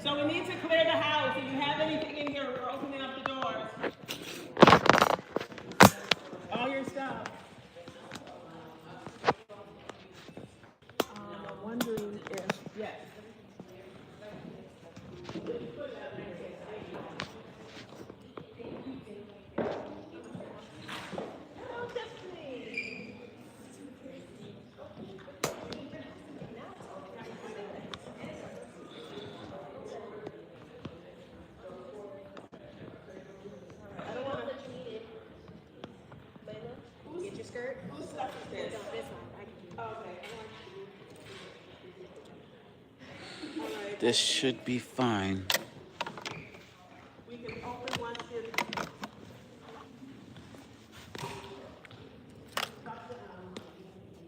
So we need to clear the house. If you have anything in here, we're opening up the doors. All your stuff. I'm wondering if, yes. This should be fine. We can open once you.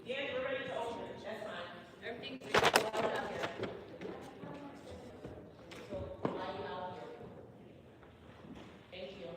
Yeah, we're ready to open. That's fine. Everything's loud up here. Thank you.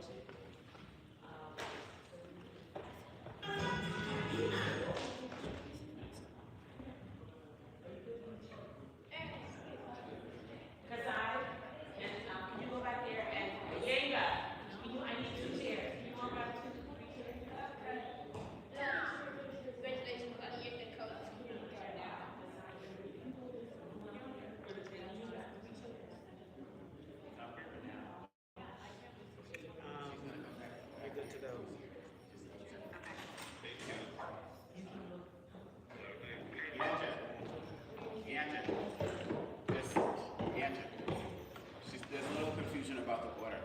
There's a little confusion about the order.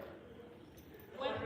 What?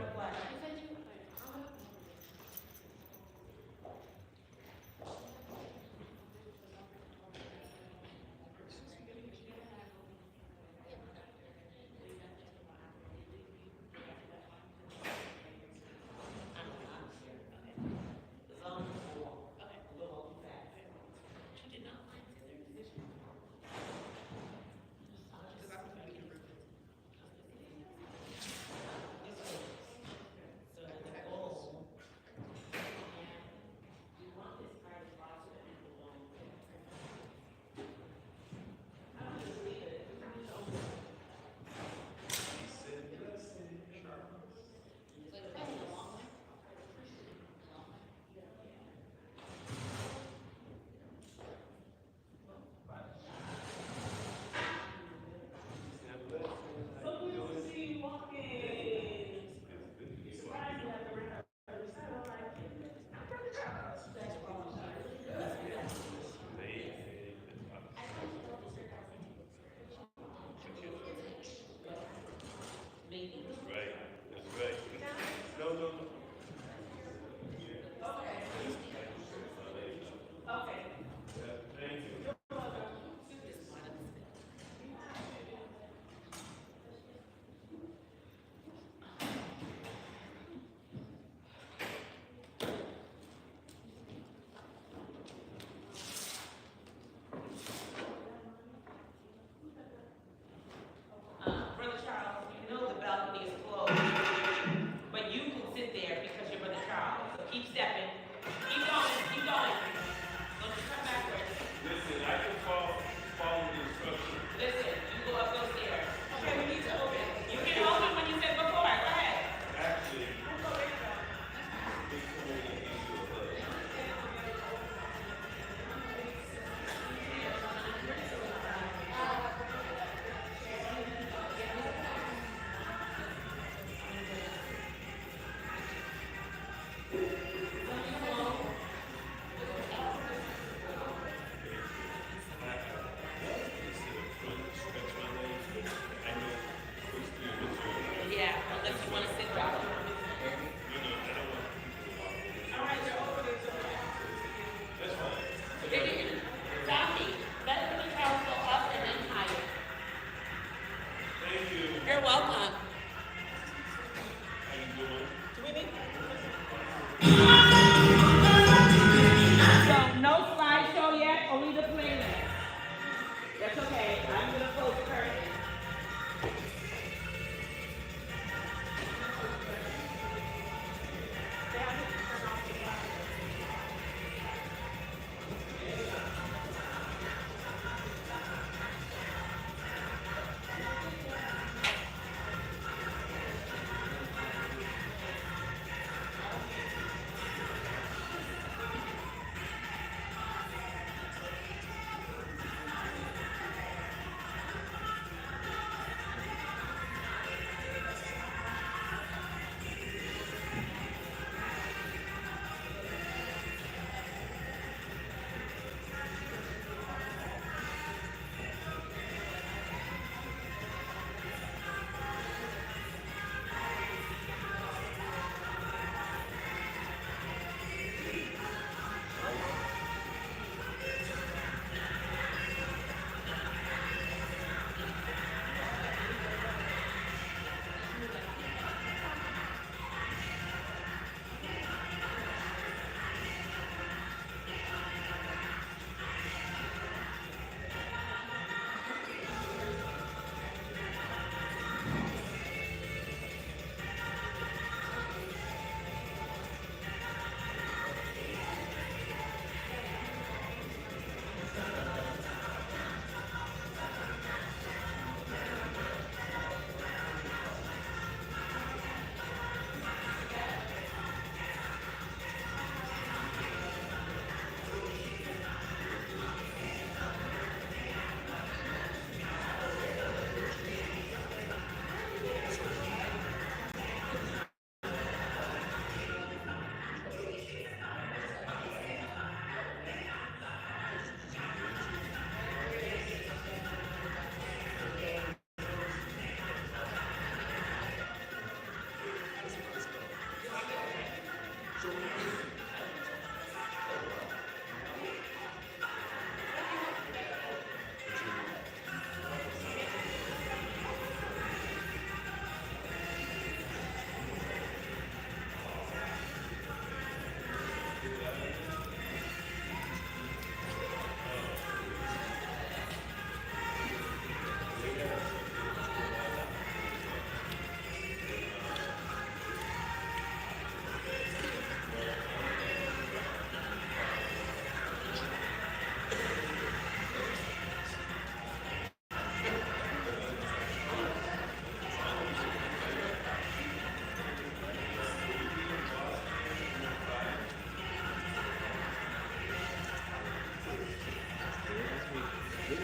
You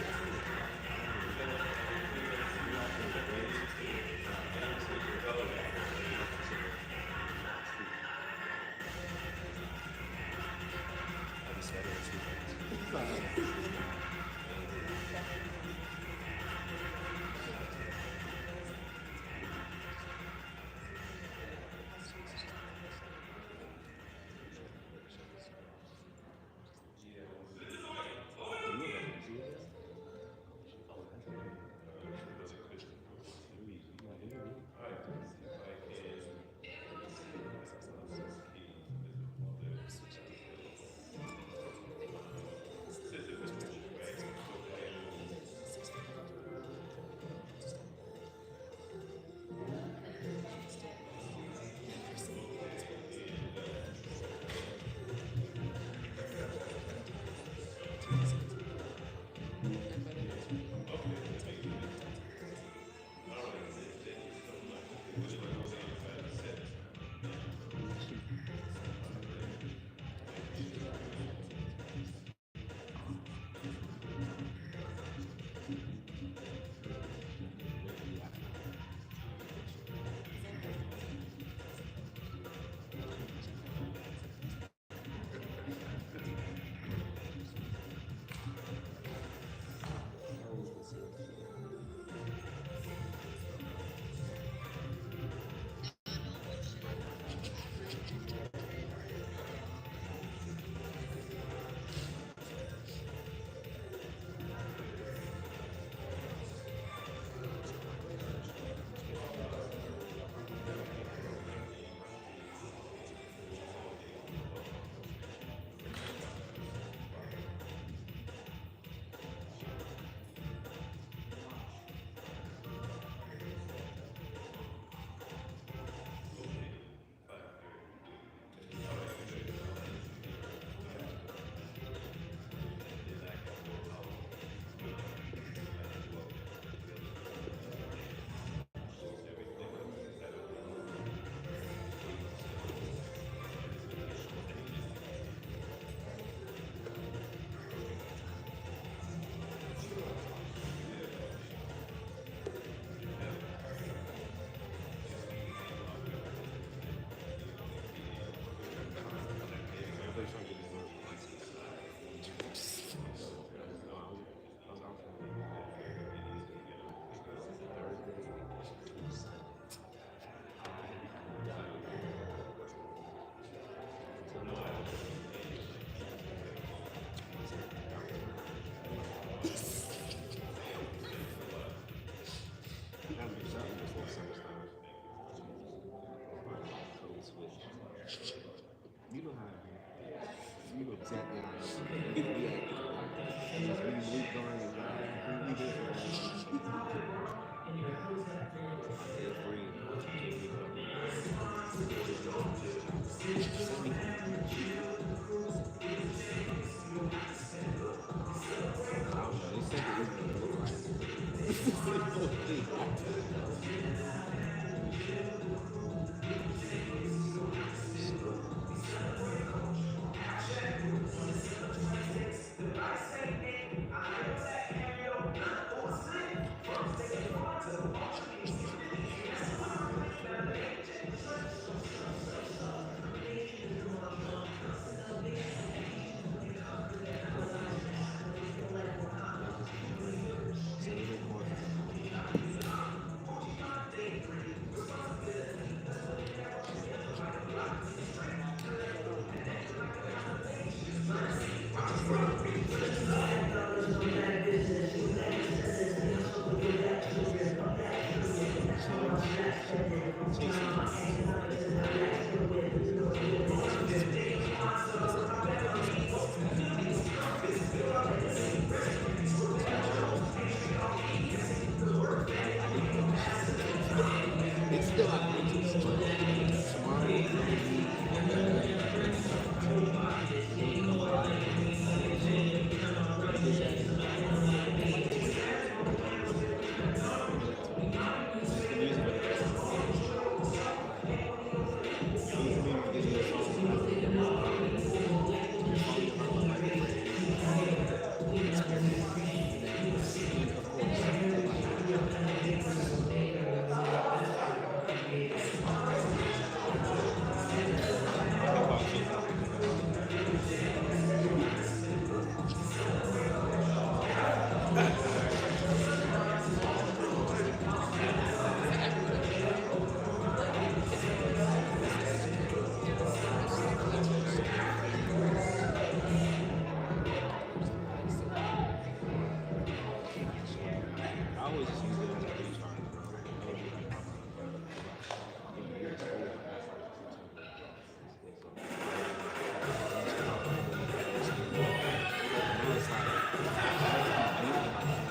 know how you know exactly how we act. We going we do I always just use it as a recharge, bro. That would be like my you're exposed to that part of the now it's like, I used to like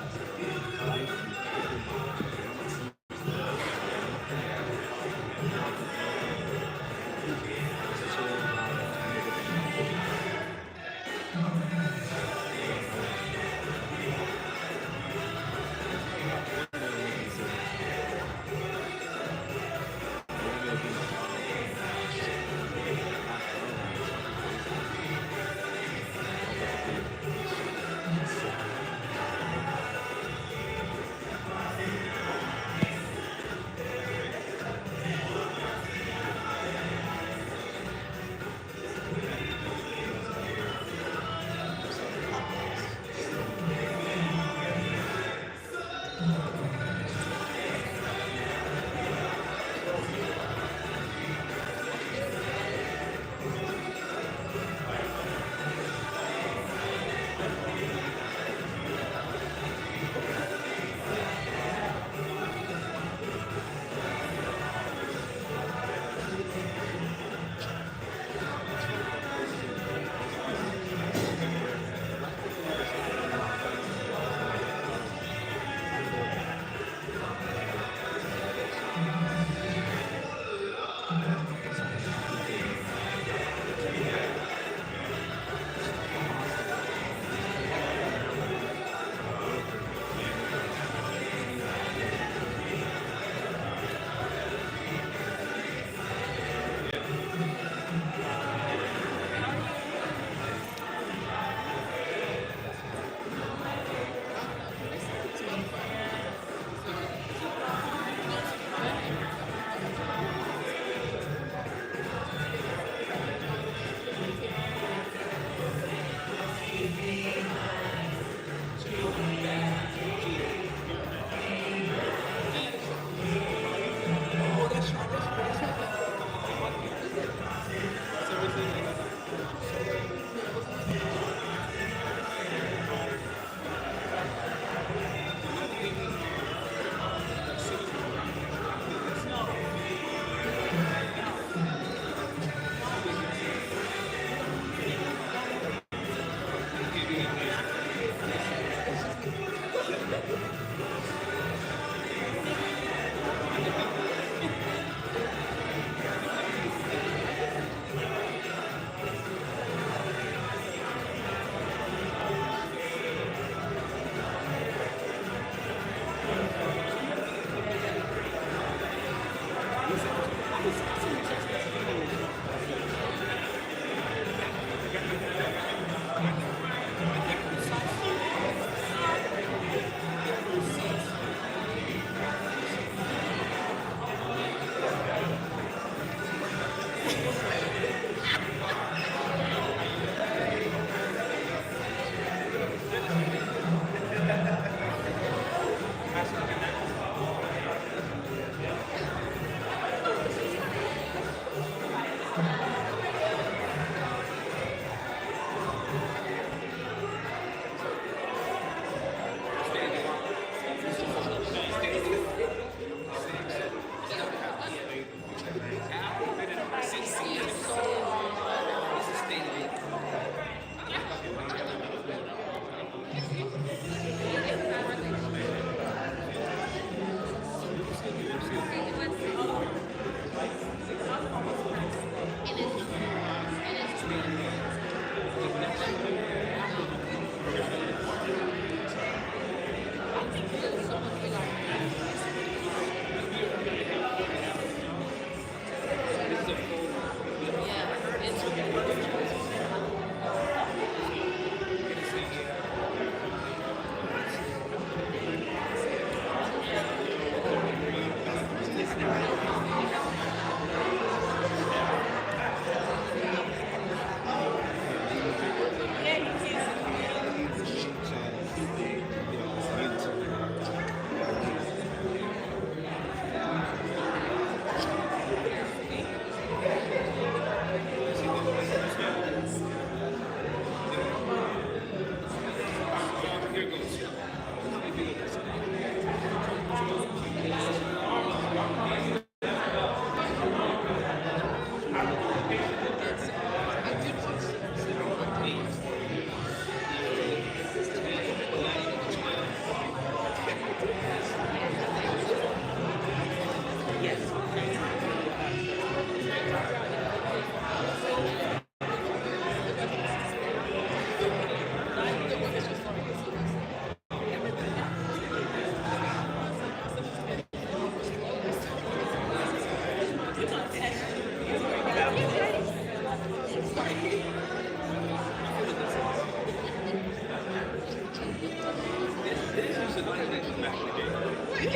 She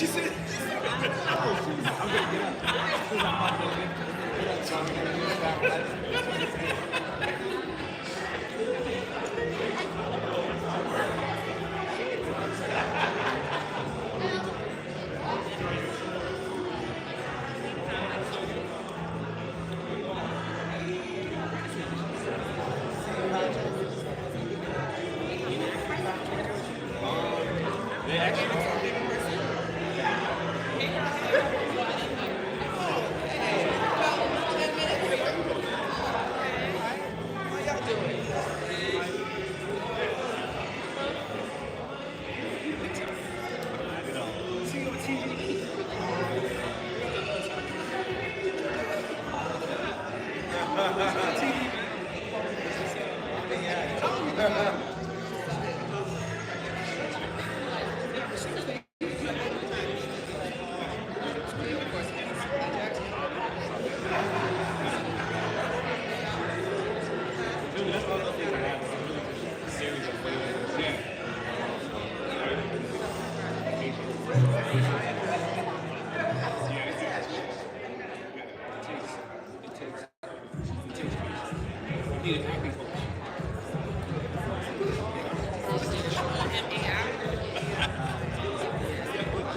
said,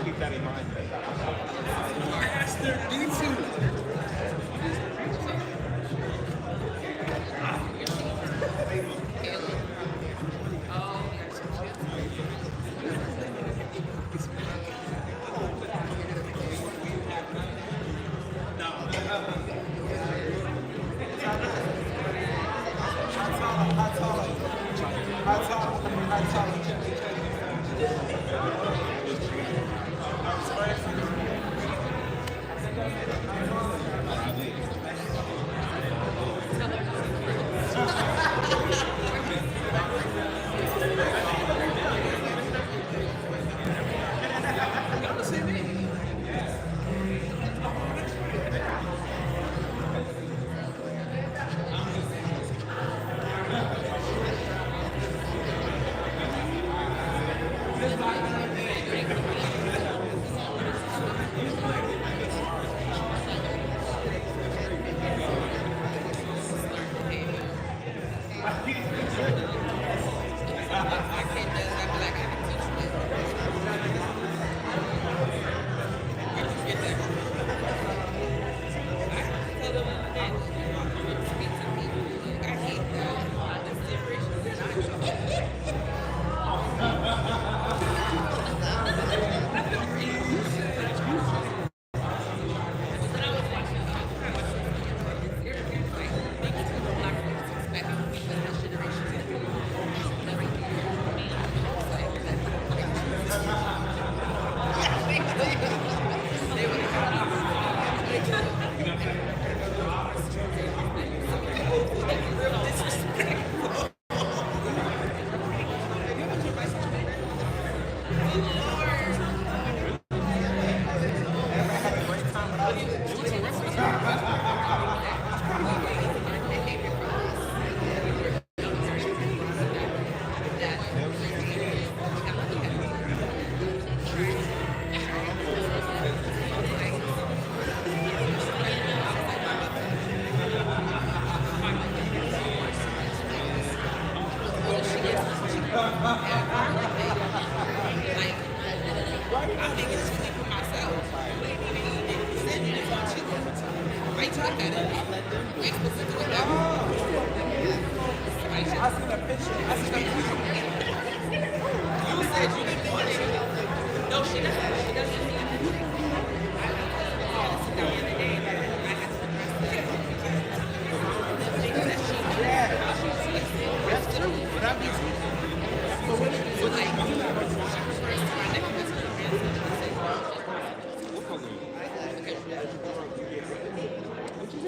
keep that in mind.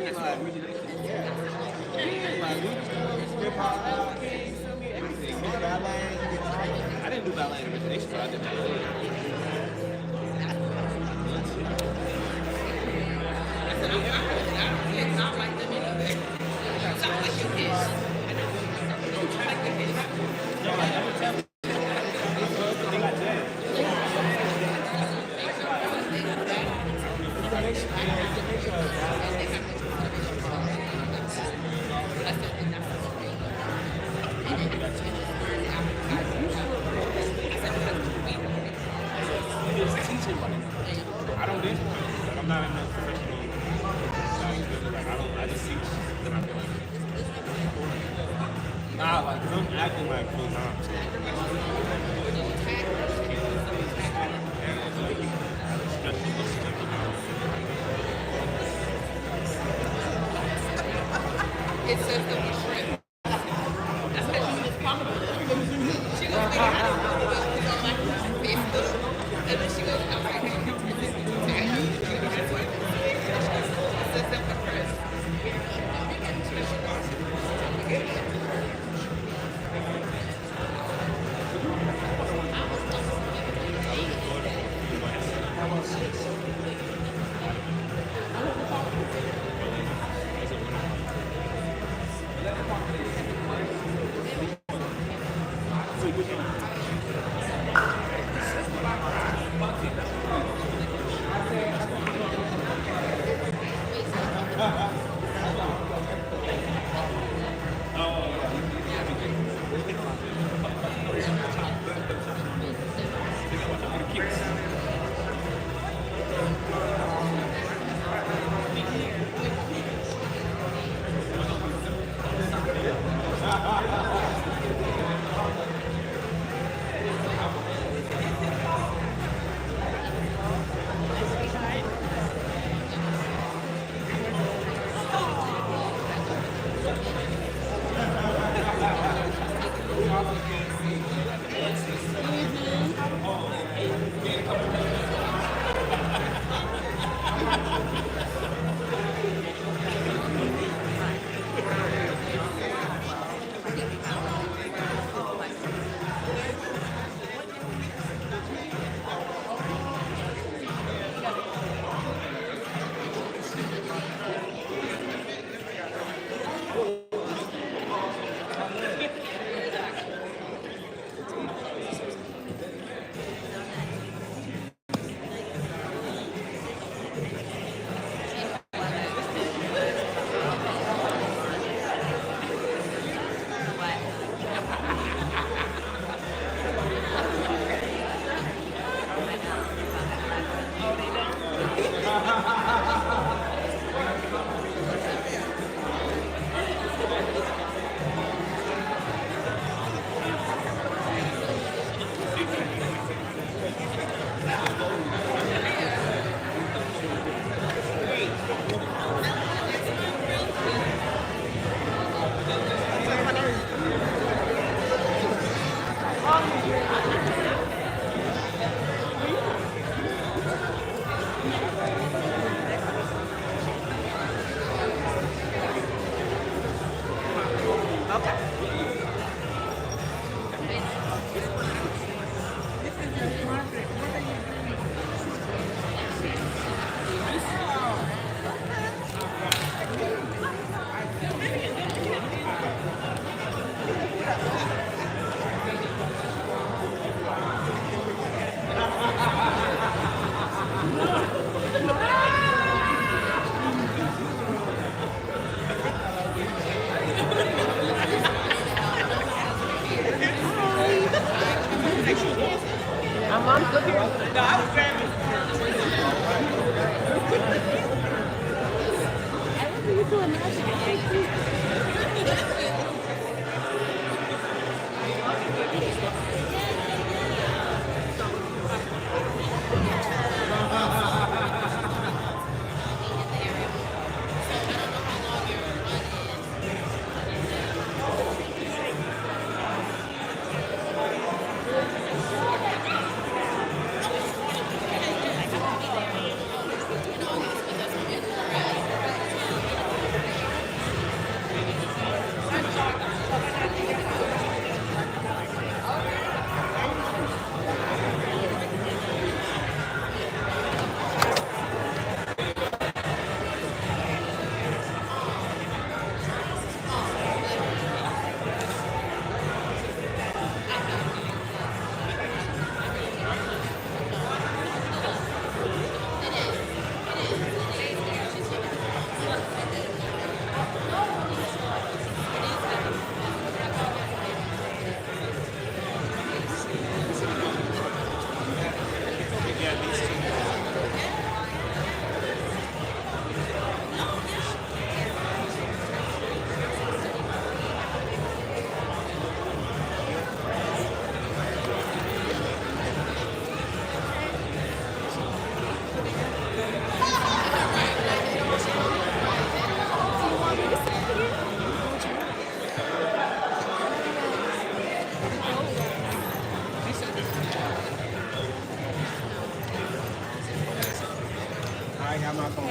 I didn't do ballet in origination, but I did ballet. I don't dance, like I'm not in a professional like I just teach that I'm doing. Nah, like cause I'm acting like full time. So. And it's like It says that we shrimp. That's how she was popular. She goes, "Wait, how do you know it's on my Facebook?" And then she goes, "I'm like, hey, that's why it says that we're friends." got my phone.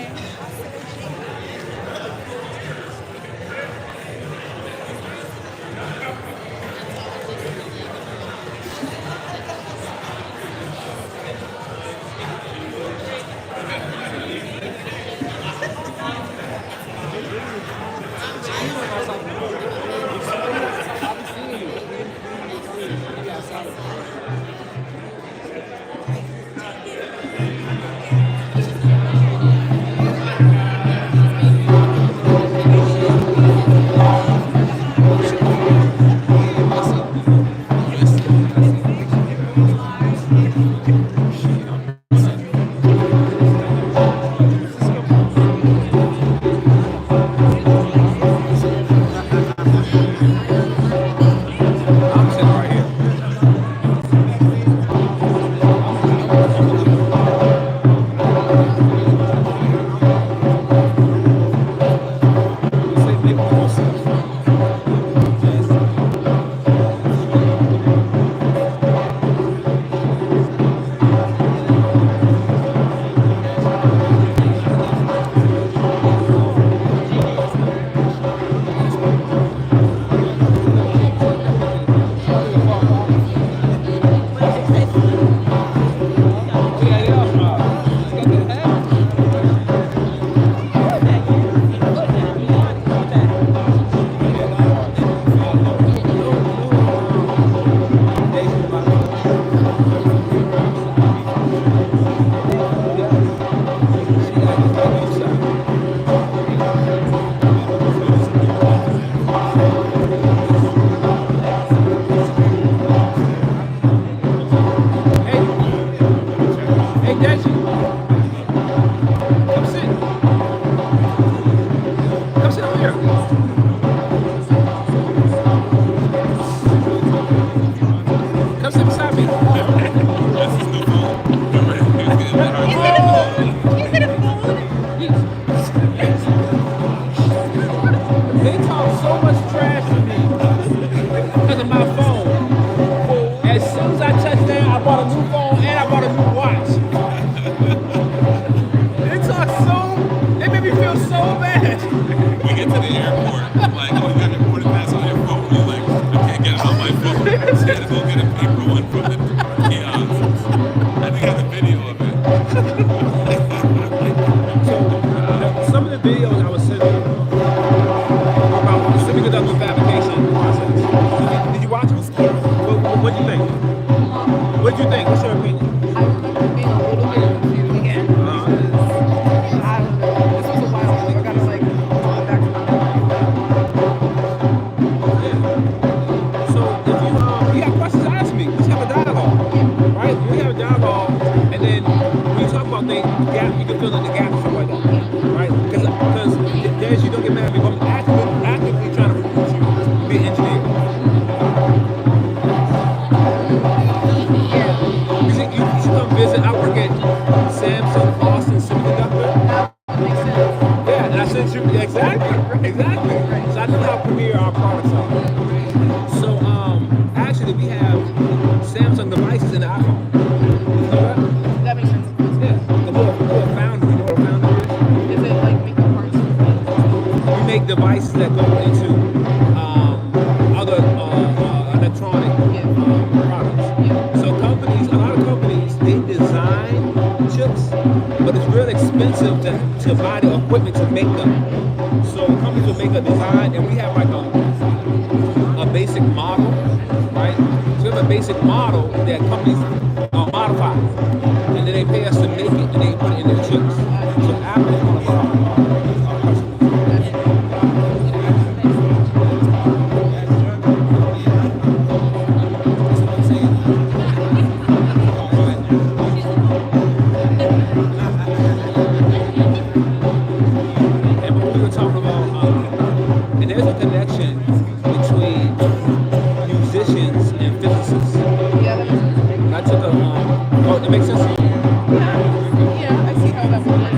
Yeah, I see how that works.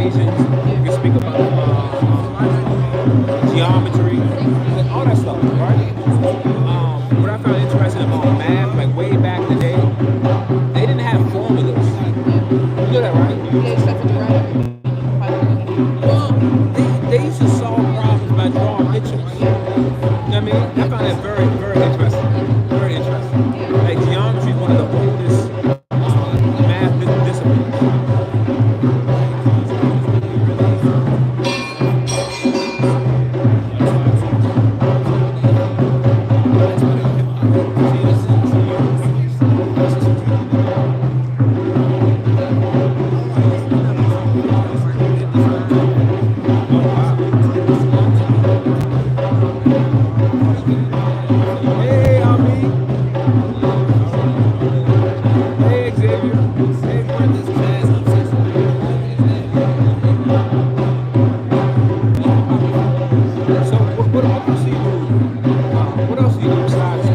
equations. You can speak about geometry, like all that stuff, right? What I found interesting about math, like way back in the day, they didn't have formulas. You know that, right? Yeah, just have to derive everything. Well, they used to solve problems by drawing pictures. You know what I mean? I found that very, very interesting. Very interesting. Like geometry is one of the oldest math disciplines. Hey, Ami. Hey, Xavier. Hey, so what else do you do? What else do you do besides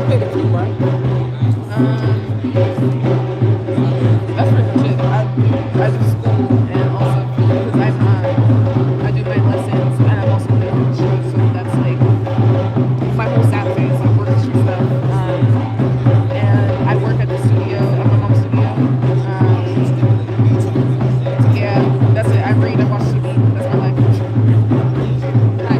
play the flute, right? That's pretty much it. I do school and also because I do my lessons and I'm also an orchestra, so that's like my whole Saturday is like orchestra stuff. And I work at the studio, at my mom's studio. Yeah, that's it. I read, I watch TV. That's my life. Hi.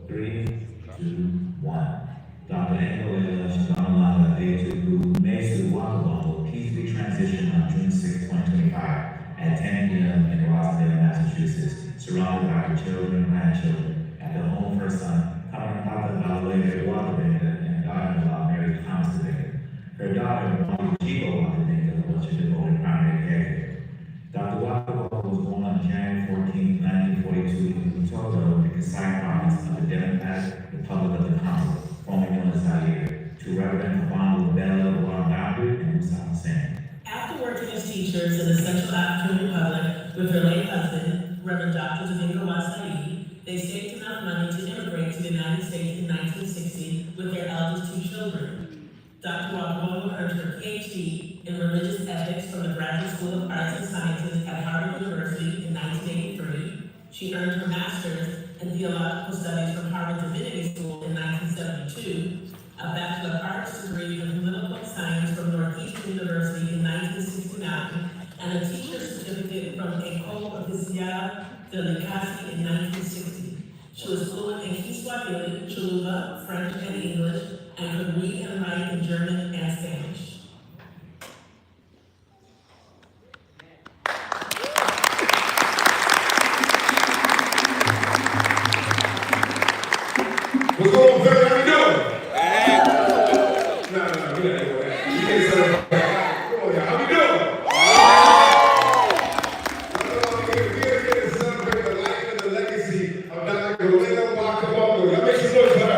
3, 2, 1. Dr. Ngolela Shabanalanga Adetuku makes the Kabongo peacefully transition on June 6, 2025 at 10 p.m. in Rosedale, Massachusetts, surrounded by her children and grandchildren at the home of her son, Kabongo Dibinga, and daughter-in-law, Mary Thomas Dibinga. Her daughter, Nikki Giovanni Dibinga, was her devoted primary caregiver. Dr. Kabongo was born on January 14, 1942 in Utoto, the Kasai province of the Democratic Republic of the Congo, formerly known as Zaire, to Reverend Kabongo Dibinga and South San. After working as teachers in the Central African Republic with her late husband, Reverend Dr. Dibinga, they saved enough money to immigrate to the United States in 1960 with their eldest 2 children. Dr. Kabongo earned her PhD in religious ethics from the Graduate School of Arts and Sciences at Harvard University in 1983. She earned her master's in theological studies from Harvard Divinity School in 1972, a Bachelor of Arts degree in political science from Northeastern University in 1969, and a teacher's certificate from École Officiale de l'Éducation in 1960. She was fluent in Kiswahili, Chiluba, French, and English, and could read and write in German and Spanish. What's going on, Billy? How you doing? No, we gotta go back. You can't celebrate. Come on, y'all. How we doing? We're here to celebrate the life and the legacy of Dr. Ngolela Kabongo. Y'all make some noise for her.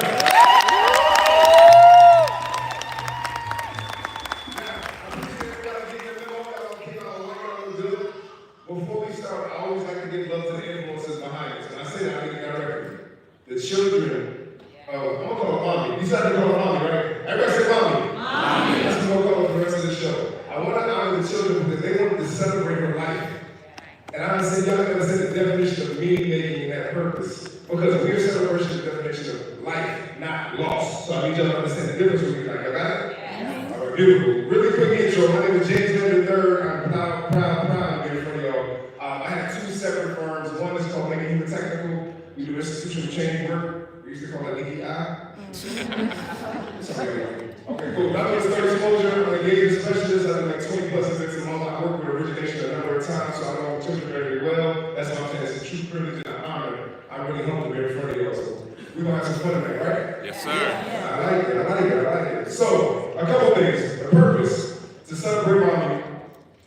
Before we start, I always like to give love to the influences behind us. And I say that I think directly. The children, I'm gonna call her mommy. You said to call her mommy, right? Everybody say mommy. Mommy. That's what I'm gonna call her for the rest of the show. I want to honor the children because they wanted to celebrate her life. And I understand y'all gotta say the definition of meaning making and that purpose. Because we're celebrating the definition of life, not loss. So I need y'all to understand the difference between like, y'all got it? Yes. All right, beautiful. Really quick intro. My name is James III. I'm proud to be in front of y'all. I have 2 separate firms. One is called Making Human Technical. We do institutional change work. We used to call that Nikki Sorry. Okay, cool. Now it's third exposure. I'm an engagement specialist. I've done like 20 plus events in my life. I worked with origination a number of times, so I know children very well. That's why I'm saying it's a true privilege and an honor. I'm really humbled to be in front of y'all. So we're gonna have some fun tonight, right? Yes, sir. I like it. So, a couple things. The purpose to celebrate mommy,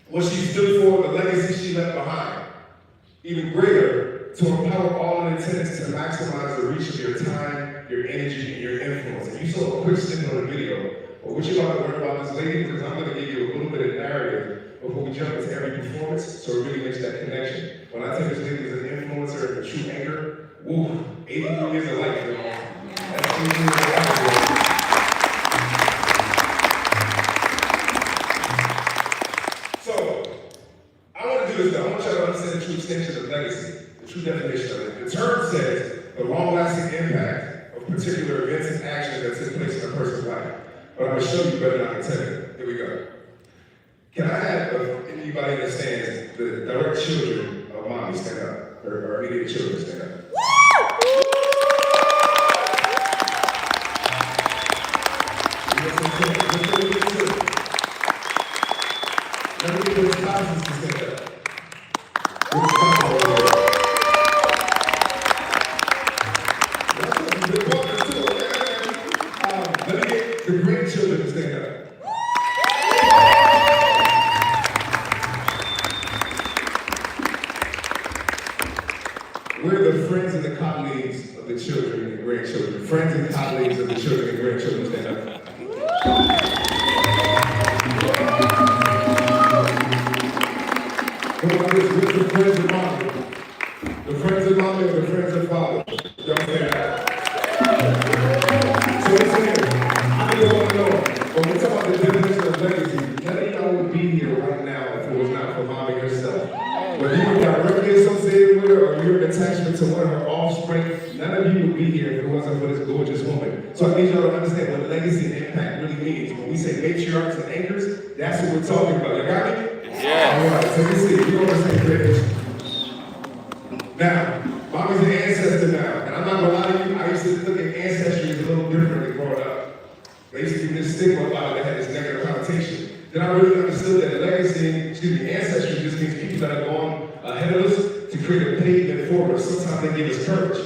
what she stood for, the legacy she left behind. Even greater, to empower all in attendance to maximize the reach of your time, your energy, and your influence. And you saw a quick snippet of the video, but what you about to learn about this lady, because I'm going to give you a little bit of narrative before we jump into every performance, so it really makes that connection. When I tell this lady is an influencer and a true anchor, woo, 83 years of life, girl. That's 83 years of life, girl. I want y'all to understand the true extension of legacy, the true definition of it. The term says the long-lasting impact of particular events and actions that take place in a person's life. But I'm going to show you better than I can tell you. Here we go. Can I have anybody that stands, the direct children of mommy stand up, or immediate children stand up? Let me get those thousands to stand up. Let me get the grandchildren to stand up. We're the friends and the colleagues of the children and grandchildren. Friends and colleagues of the children and grandchildren stand up. With the friends of mommy. The friends of mommy and the friends of father. Don't say that. So listen, I don't want to know. When we talk about the definition of legacy, none of y'all would be here right now if it was not for mommy herself. Whether you were directly associated with her or you're an attachment to one of her offspring, none of you would be here if it wasn't for this gorgeous woman. So I need y'all to understand what legacy and impact really means. When we say matriarchs and anchors, that's what we're talking about. You got me? Yeah. All right, take a seat. You're on the same page. Now, mommy's an ancestor now, and I'm not gonna lie to you, I used to look at ancestry as a little differently growing up. There used to be this stigma about it that had this negative connotation. Then I really understood that ancestry just means people that have gone ahead of us to create a pavement for us. Sometimes they give us courage.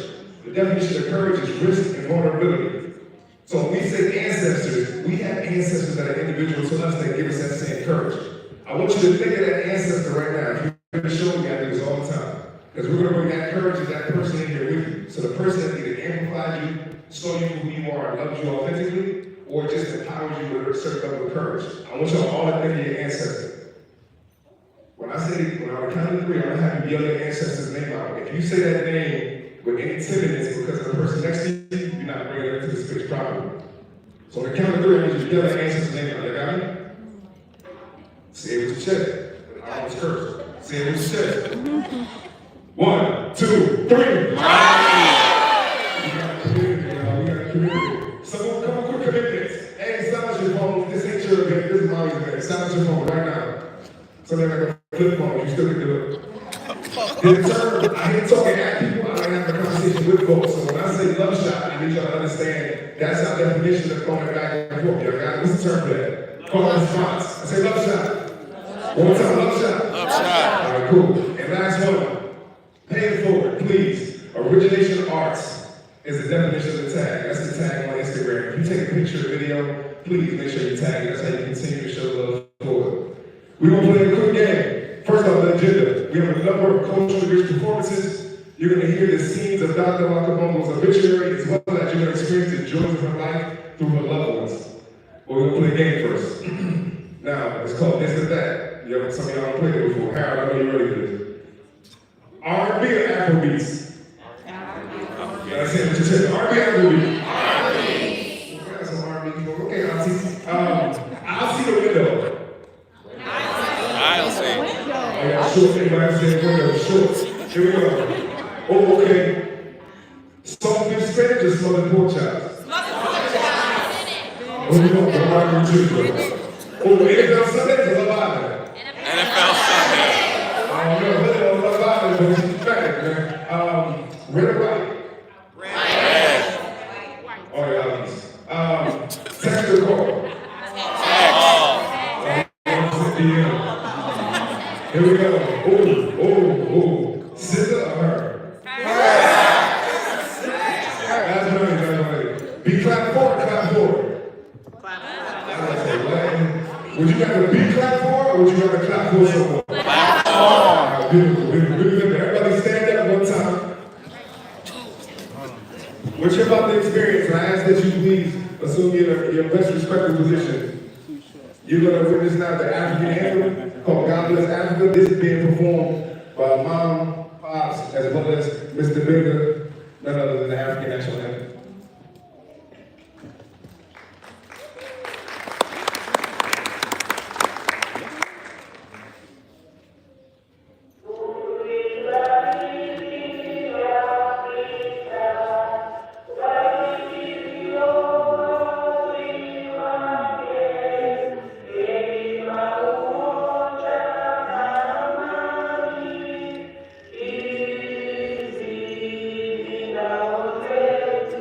The definition of courage is risk and vulnerability. So when we say ancestors, we have ancestors that are individuals to us that give us that same courage. I want you to think of that ancestor right now. If you're going to show me, I do this all the time. Because we're going to bring that courage of that person in here with you. So the person that either amplified you, saw you who you are, and loved you authentically, or just empowers you with a certain level of courage. I want y'all all to think of your ancestor. When I count to 3, I'm going to have you yell your ancestor's name out. If you say that name with any timidness because of the person next to you, you're not bringing it into the space properly. So on the count of 3, I want you to yell that ancestor's name out. You got me? Say it with your chest. I almost cursed. Say it with your chest. 1, 2, 3. We got a community, y'all. We got a community. Someone come up with commitments. Hey, silence your phone. This ain't your event. This is Molly's event. Silence your phone right now. Something like a flip phone. You still can do it. The term, I hate talking at people. I like having a conversation with folks. So when I say love shot, I need y'all to understand that's our definition of going back and forth. Y'all got it? What's the term for that? Call and response. I say love shot. One more time, love shot. Love shot. All right, cool. And last one. Pay it forward, please. Origination arts is the definition of the tag. That's the tag on Instagram. If you take a picture or video, please make sure you tag it. That's how you continue to show love forward. We're going to play a quick game. First off, the agenda. We have a number of culturally rich performances. You're going to hear the scenes of Dr. Kabongo's obituary, as well as you're going to experience the joys of her life through her loved ones. But we're going to play a game first. Now, it's called This or That. Some of y'all played it before. Harold, I know you're ready for this. R&B or Afrobeats? R&B. I said what you said. R&B or Afrobeat? R&B. We got some R&B people. Okay, Auntie. I'll see the window. I'll see. Oh, yeah, short. Everybody say window. Short. Here we go. Oh, okay. Salt beef spinach or smothered pork chops? Smothered pork chops. Oh, we don't go right into it. Oh, NFL Sunday or Love Island? NFL Sunday. I don't know. Love Island, but it's pathetic, man. Red or white? Red. Oh, yeah, text or call? Here we go. Oh. Scissor or her? That's right. Be clap for or clap for? Would you rather be clap for or would you rather clap for someone? Clap for. Beautiful. Everybody stand up one time. What you're about to experience, I ask that you please assume your best respectful position. You're going to witness now the African anthem called God Bless Africa. This is being performed by Mom, Pops, as well as Mr. Dibinga, none other than the African national anthem. To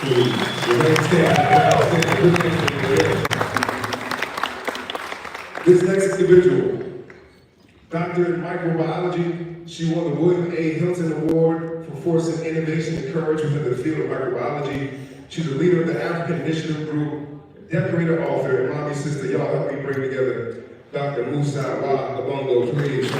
Please. This next individual, Doctor in Microbiology, she won the William A. Hilton Award for forcing innovation and courage within the field of microbiology. She's the leader of the African Initiative Group, decorator, author, and mommy sister. Y'all help me bring together Dr. Musa Kabongo, please.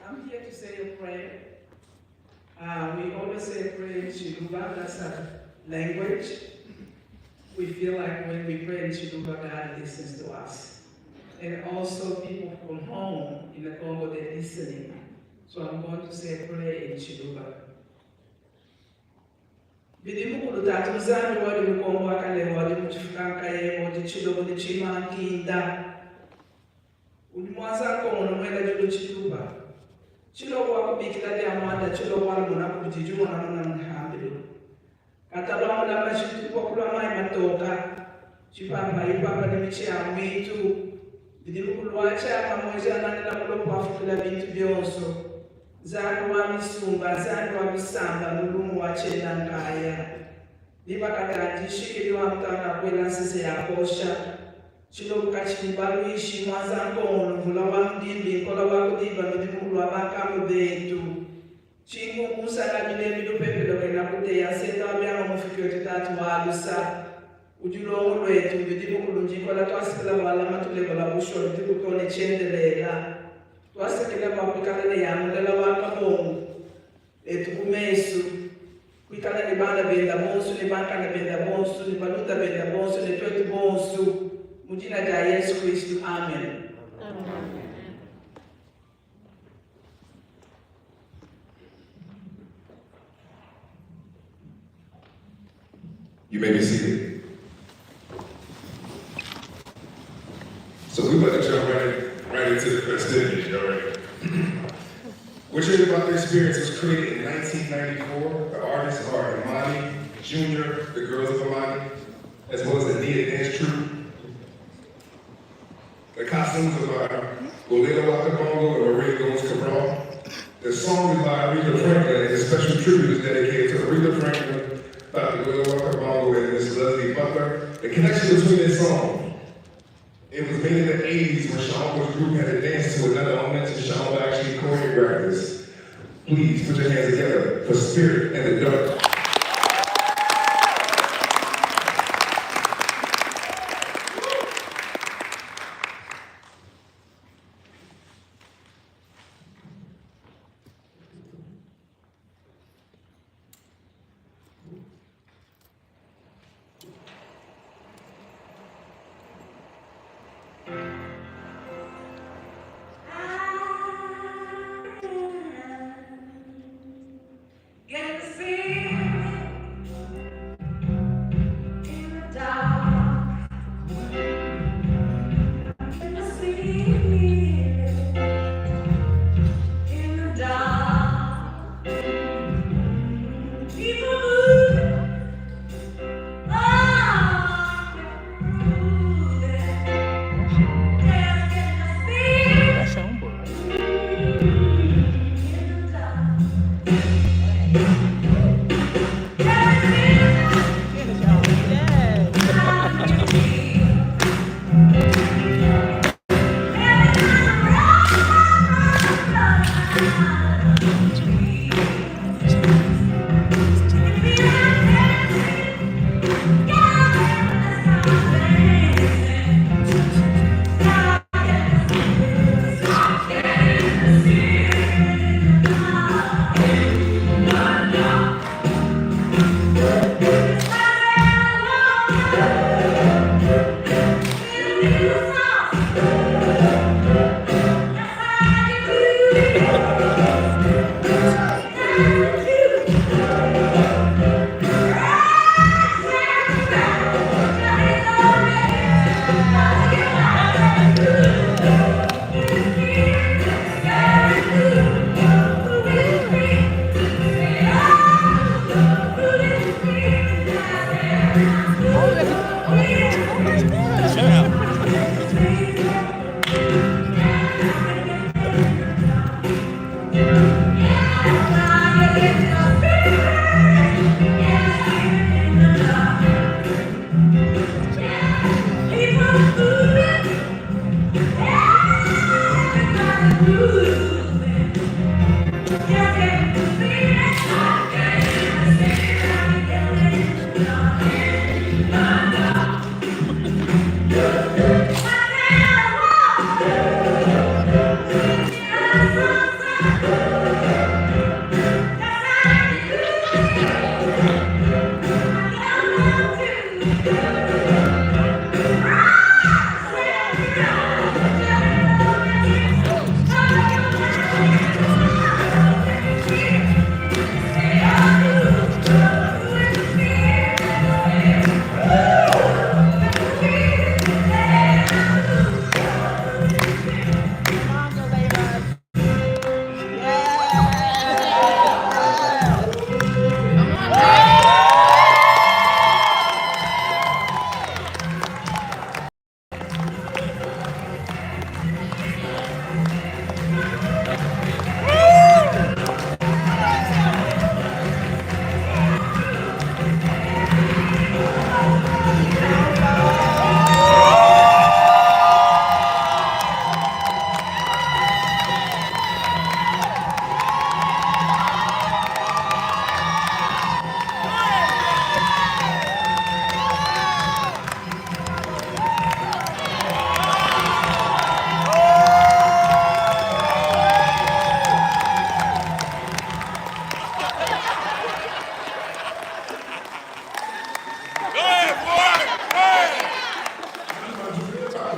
I'm here to say a prayer. We always say a prayer in Chiluba, that's a language. We feel like when we pray in Chiluba, God listens to us. And also people from home in the Congo, they're listening. So I'm going to say a prayer in Chiluba. Bidimukulu tatu mzambi wali mkongo wakale wali mchifukanka yemo di chilobo di chimankinda. Ulimwaza kono mwela julo chiluba. Chilobo wako bikila di amanda chilobo wali muna kubijiju wana muna mhambilu. Katalongo la mashitu kwa kula mai matoka. Chipamba yupamba ni michi ya mwitu. Bidimukulu wacha pamoja nani la mulo kwa fukula bintu bionso. Zanu wa misumba, zanu wa misamba, mulumu wa chena ngaya. Niba katanji shikili wa mtana kwela sisi ya kosha. Chilo mkachimbalu ishi mwaza kono, mvula wa mdimbi, kola wa kudiba, midimulu wa baka mbetu. Chingu musa na bile midu pepe doke na kute ya senda wa miano mufikio titatu wa alusa. Ujulo ulwetu, midimu kulunjiko la tuwasikila wala matulego la busho, midimu kone chendelela. Wasekela bakukalele yamulela wa Kabongo etukumesu kuikala ni banda benda bonsu ni banka na benda bonsu ni baluta benda bonsu ni twetu bonsu mujina ja Yesu Kristu amen. You may be seated. So we better jump right into the festivities, all right? What you heard about the experience was created in 1994. The artists are Imani, Junior, the girls of Imani, as well as the Nia Dance Troupe. The costumes are by Ngolela Kabongo and Maria Gomes Cabral. The song is by Aretha Franklin, and a special tribute is dedicated to Aretha Franklin, Dr. Ngolela Kabongo, and Miss Leslie Butler. The connection between this song, it was made in the 80s when Sean's group had to dance to another element, and Sean actually choreographed this. Please put your hands together for Spirit and the Dark.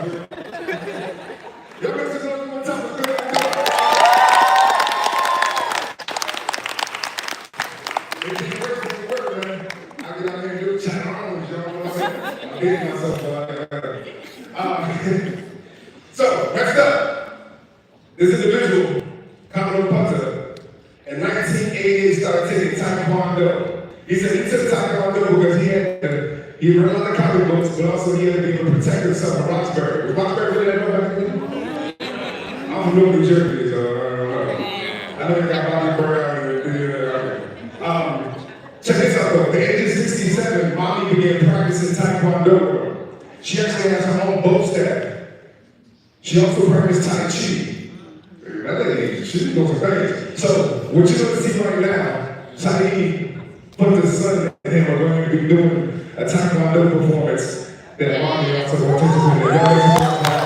out here. Y'all make some noise one time. Let's go ahead. It didn't work, man. I get out here and do a chat around, y'all know what I'm saying? I'm hitting myself, so, next up, this individual, Commodore Punter, in 1988 started taking Taekwondo. He said he took Taekwondo because he read a lot of comic books, but also he had to be able to protect himself from Roxbury. Was Roxbury really that back then? I don't know New Jersey, so I know they got Bobby Brown and check this out though, at the age of 67, Mommy began practicing Taekwondo. She actually has her own bow staff. She also practiced Tai Chi. That lady, she knows some things. So, what you're going to see right now, Saeed, Punter's son and him are going to be doing a Taekwondo performance that Mommy also participated in.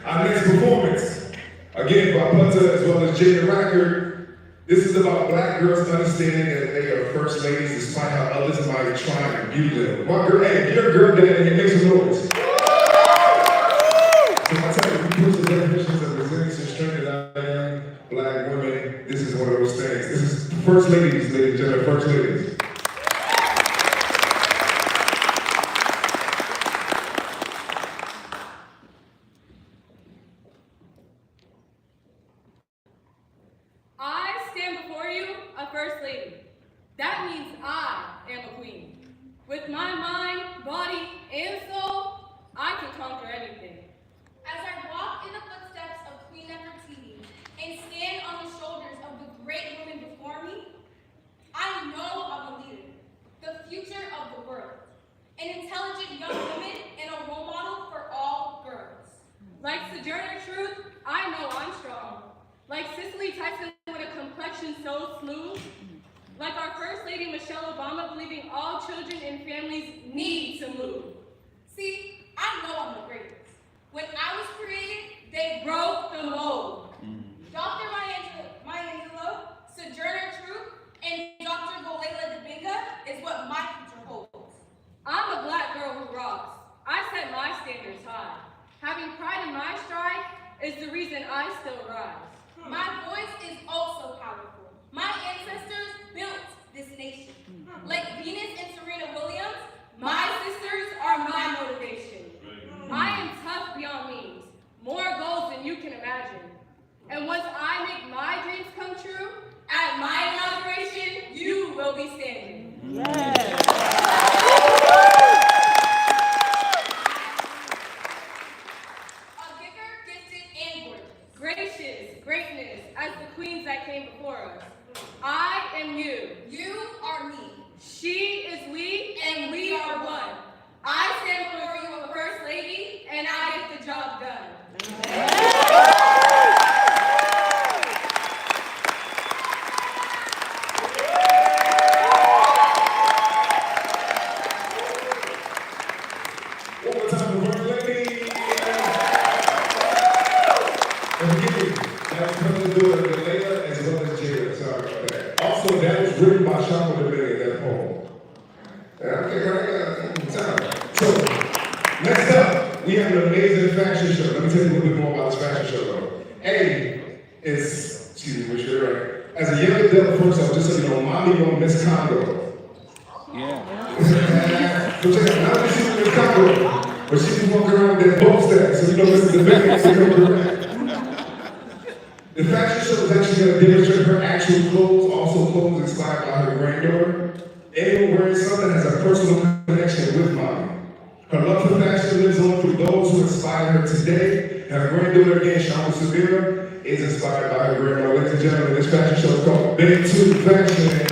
Our next performance, again by Punter as well as Jada Racker. This is about black girls understanding that they are first ladies despite how others might try and view them. My girl, hey, you're a girl dad and make some noise. So I tell you, if you push the definitions of resilience and strength that I am, black women, this is one of those things. This is first ladies, ladies and gentlemen, first ladies. So smooth. Like our First Lady Michelle Obama believing all children and families need to move. See, I know I'm the greatest. When I was created, they broke the mold. Dr. Maya Angelou, Sojourner Truth, and Dr. Ngolela Dibinga is what my future holds. I'm a black girl who rocks. I set my standards high. Having pride in my stride is the reason I still rise. My voice is also powerful. My ancestors built this nation. Like Venus and Serena Williams, my sisters are my motivation. I am tough beyond means, more goals than you can imagine. And once I make my dreams come true, at my inauguration, you will be standing. A giver, gifted, and gorgeous. Gracious, greatness, as the queens that came before us. I am you. You are me. She is we, And we are one. I stand before you a first lady, and I get the job done. One more time for First Lady. And forgive me, that was coming to do it with Layla as well as Jada. Sorry about that. Also, that was written by Shaka Dibinga, that poem. Time. So, next up, we have an amazing fashion show. Let me tell you a little bit more about this fashion show, though. A is, excuse me, which you're right. As a young adult, first off, just so you know, mommy on Miss Congo. Yeah. So check out, not that she was Miss Congo, but she was walking around with that bump stack, so you know this is the big thing. The fashion show is actually going to demonstrate her actual clothes, also clothes inspired by her granddaughter. Anyone wearing something has a personal connection with mommy. Her love for fashion lives on through those who inspire her today. Her granddaughter, again, Shawn Severa, is inspired by her grandmother. Ladies and gentlemen, this fashion show is called Big Two Fashion.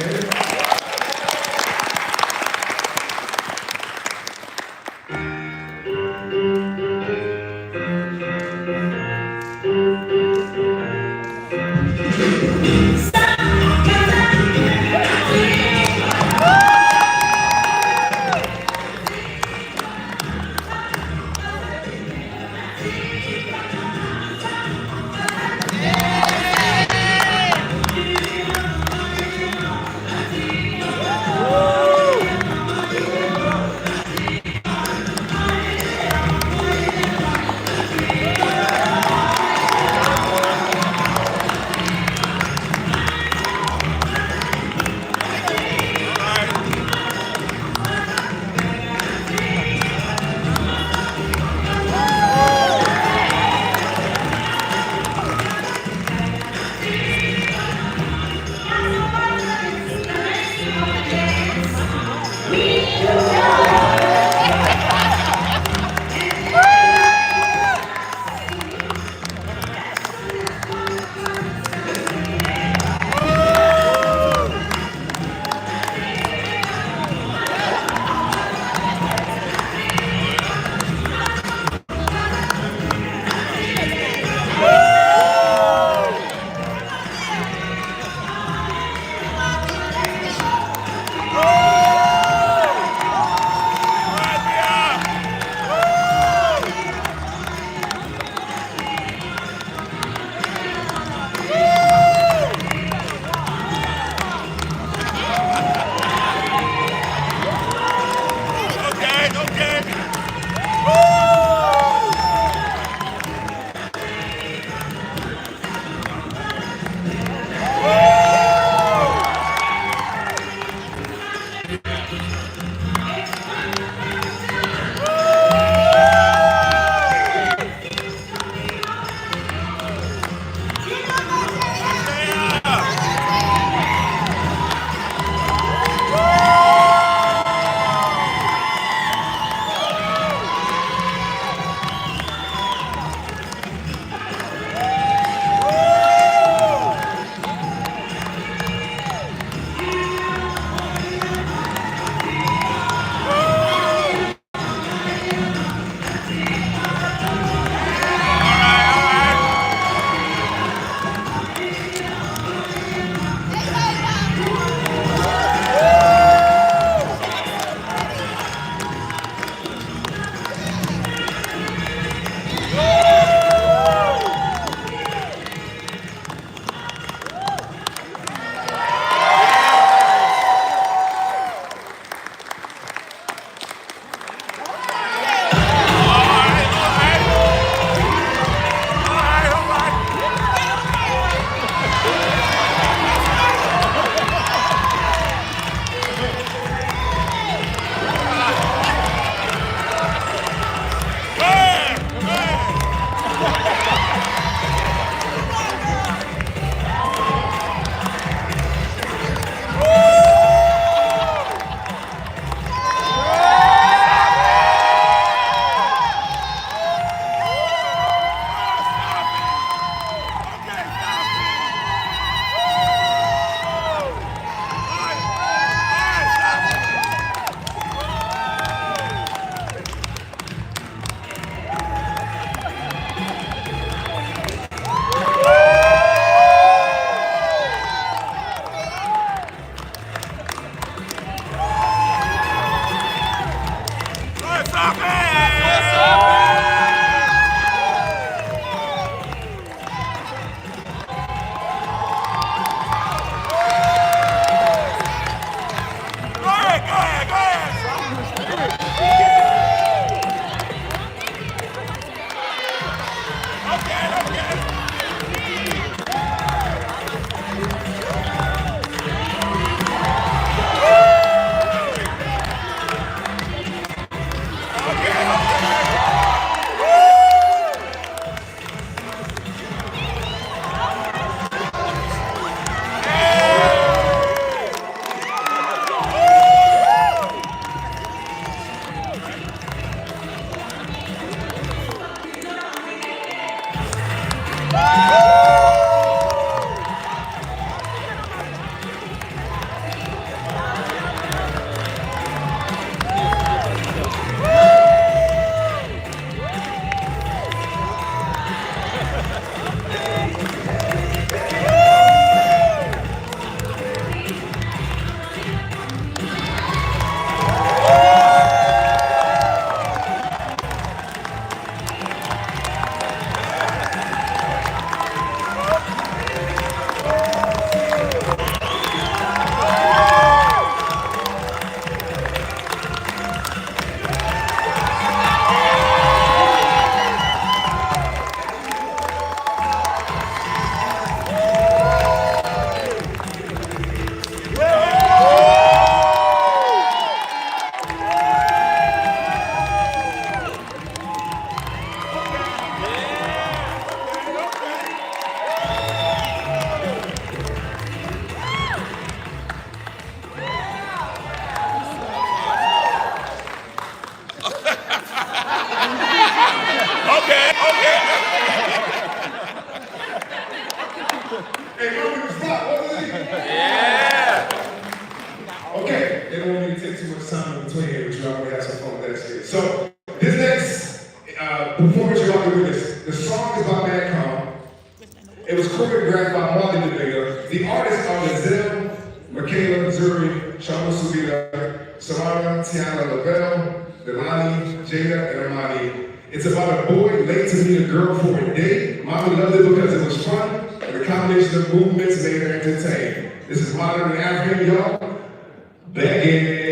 much time in between here, but you all want to have some fun with that shit. So, this next performance you're about to witness, the song is by Omékongo. It was choreographed by Omékongo Dibinga. The artists are Ngolela, Michaela, Zuri, Shama Subida, Samara, Tiana Lavelle, Delani, Jada, and Amani. It's about a boy late to meet a girl for a date. Mommy loved it because it was fun, and the combination of movements made her entertained. This is modern and African, y'all. Begging.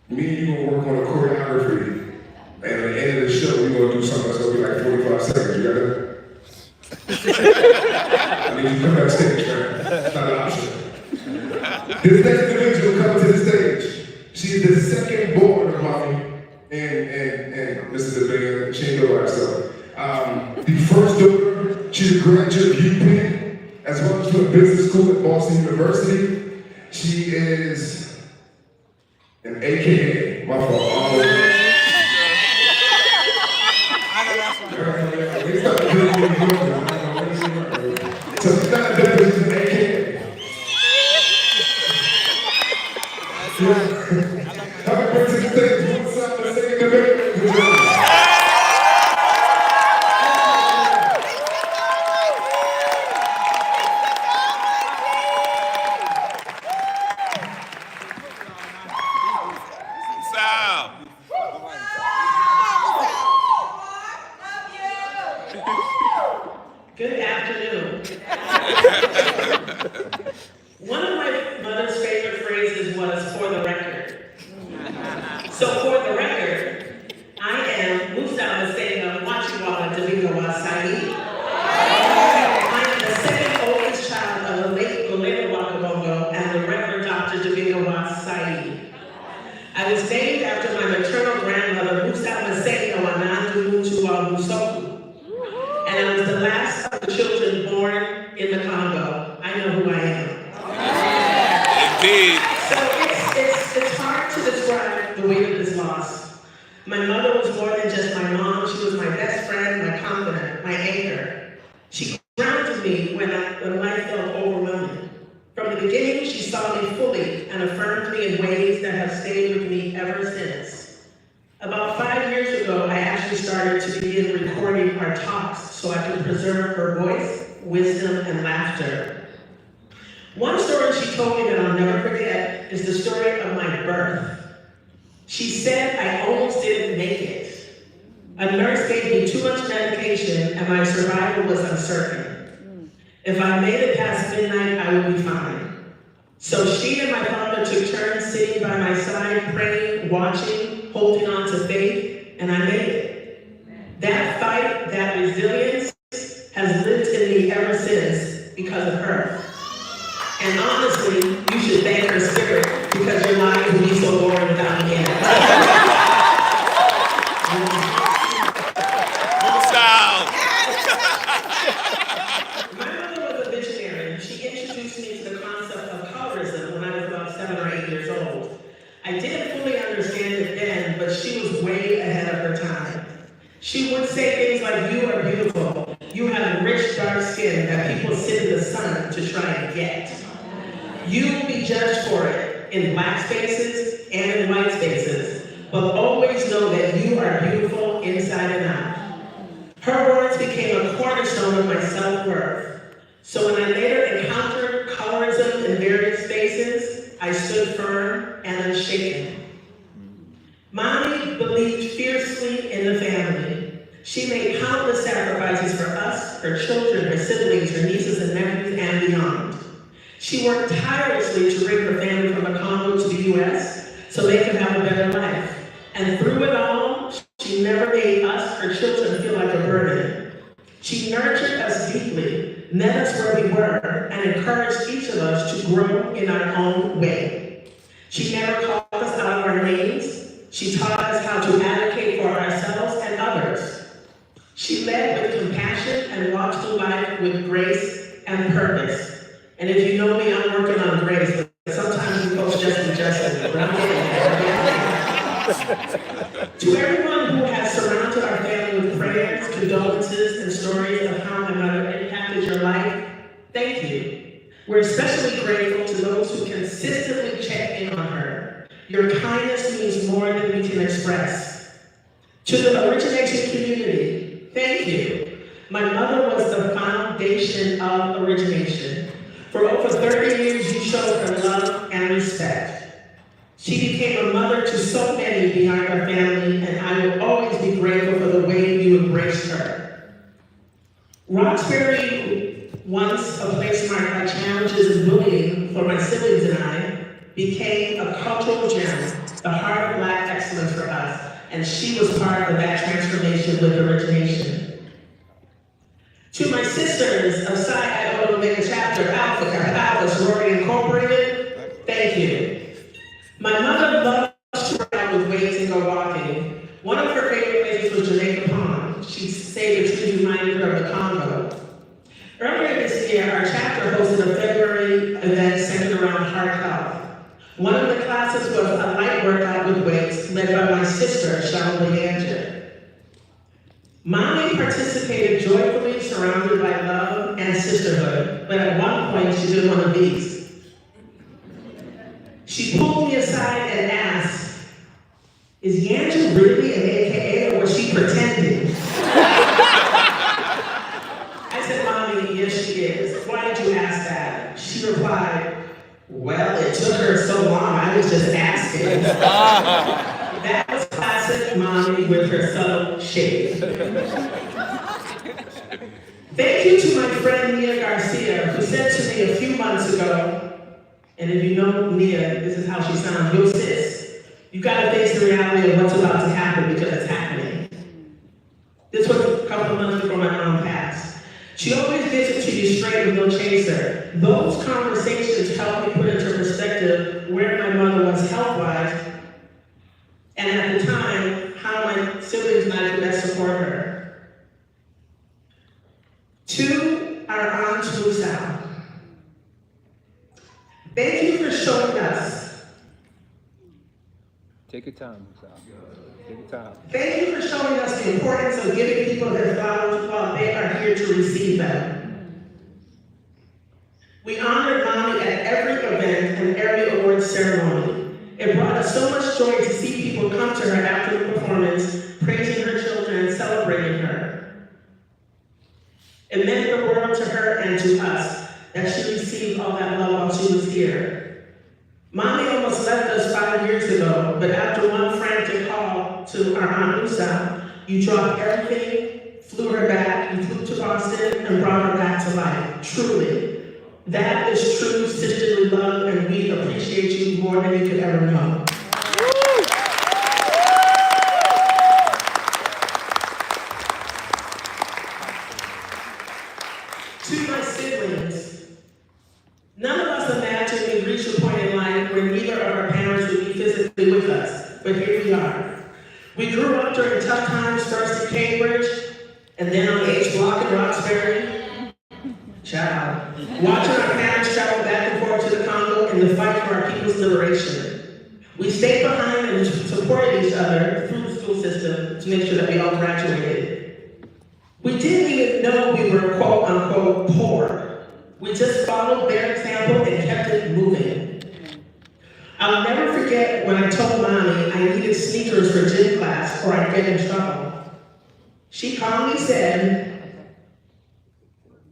Me and you gonna work on the choreography, and at the end of the show, we're gonna do something that's gonna be like 45 seconds. You got that? I need you to come backstage, man. It's not an option. This next individual comes to the stage. She is the second born of Mommy and Mrs. Dibinga. She ain't go by herself. The first daughter, she's a graduate of UPenn, as well as from a business school at Boston University. She is an AKA, my fault. So she's not a different, she's an AKA. Happy birthday to you. What's up? Let's sing it together. Good afternoon. One of my mother's favorite phrases was "for the record." So for the record, I am Omékongo Dibinga. I am the second oldest child of the late Ngolela Kabongo and the Reverend Dr. Dibinga. I was named after my maternal grandmother, and I was the last of the children born in the Congo. I know who I am. Indeed. So it's hard to describe the weight of this loss. My mother was more than just my mom. She was my best friend, my confidant, my anchor. She grounded me when life felt overwhelming. From the beginning, she saw me fully and affirmed me in ways that have stayed with me ever since. About 5 years ago, I actually started to begin recording our talks so I could preserve her voice, wisdom, and laughter. One story she told me that I'll never forget is the story of my birth. She said I almost didn't make it. A nurse gave me too much medication and my survival was uncertain. If I made it past midnight, I would be fine. So she and my father took turns sitting by my side, praying, watching, holding on to faith, and I made it. That fight, that resilience, has lived in me ever since because of her. And honestly, you should thank her spirit because your life would be so boring without me in it. My mother was a visionary. She introduced me to the concept of colorism when I was about 7 or 8 years old. I didn't fully understand it then, but she was way ahead of her time. She would say things like, "You are beautiful. You have rich, dark skin that people sit in the sun to try and get. You will be judged for it in black spaces and in white spaces, but always know that you are beautiful inside and out." Her words became a cornerstone of my self-worth. So when I later encountered colorism in various spaces, I stood firm and unshaken. Mommy believed fiercely in the family. She made countless sacrifices for us, her children, her siblings, her nieces and nephews, and beyond. She worked tirelessly to bring her family from the Congo to the US so they could have a better life. And through it all, she never made us, her children, feel like a burden. She nurtured us deeply, met us where we were, and encouraged each of us to grow in our own way. She never called us out of our names. She taught us how to advocate for ourselves and others. She led with compassion and walked through life with grace and purpose. And if you know me, I'm working on grace, but sometimes you folks just be justice, but I'm getting there. To everyone who has surrounded our family with prayers, condolences, and stories of how my mother impacted your life, thank you. We're especially grateful to those who consistently check in on her. Your kindness means more than we can express. To the origination community, thank you. My mother was the foundation of origination. For over 30 years, you showed her love and respect. She became a mother to so many beyond our family, and I will always be grateful for the way you embraced her. Roxbury, once a place marked by challenges and bullying for my siblings and I, became a cultural gem, the heart of Black excellence for us, and she was part of that transformation with origination. To my sisters of Psi Iota Omega Chapter, Alpha, Kappa Alpha, Sorority Incorporated, thank you. My mother loved to ride with weights and go walking. One of her favorite places was Jamaica Pond. She'd say the trees reminded her of the Congo. Earlier this year, our chapter hosted a February event centered around heart health. One of the classes was a light workout with weights led by my sister, Sharon. Mommy participated joyfully, surrounded by love and sisterhood, but at one point she did one of these. She pulled me aside and asked, "Is Yanja really an AKA or was she pretending?" I said, "Mommy, yes she is. Why did you ask that?" She replied, "Well, it took her so long, I was just asking." That was classic Mommy with her subtle shade. Thank you to my friend Nia Garcia, who said to me a few months ago, and if you know Nia, this is how she sounds, "Yo sis, you gotta face the reality of what's about to happen because it's happening." This was a couple of months before my mom passed. She always gives it to you straight with no chaser. Those conversations helped me put into perspective where my mother was health-wise, and at the time, how my siblings and I could best support her. To our Aunt Musa, thank you for showing us. Take your time, Musa. Take your time. Thank you for showing us the importance of giving people their flowers while they are here to receive them. We honored Mommy at every event and every award ceremony. It brought us so much joy to see people come to her after the performance, praising her children and celebrating her. It meant the world to her and to us that she received all that love while she was here. Mommy almost left us 5 years ago, but after one frantic call to our Aunt Musa, you dropped everything, flew her back, you flew to Boston, and brought her back to life. Truly. That is true sisterly love, and we appreciate you more than you could ever know. To my siblings, none of us imagined we'd reach a point in life where neither of our parents would be physically with us, but here we are. We grew up during tough times, first in Cambridge, and then on the H Block in Roxbury. Child. Watching our parents travel back and forth to the Congo in the fight for our people's liberation. We stayed behind and supported each other through the school system to make sure that we all graduated. We didn't even know we were quote unquote poor. We just followed their example and kept it moving. I'll never forget when I told Mommy I needed sneakers for gym class or I'd get in trouble. She calmly said,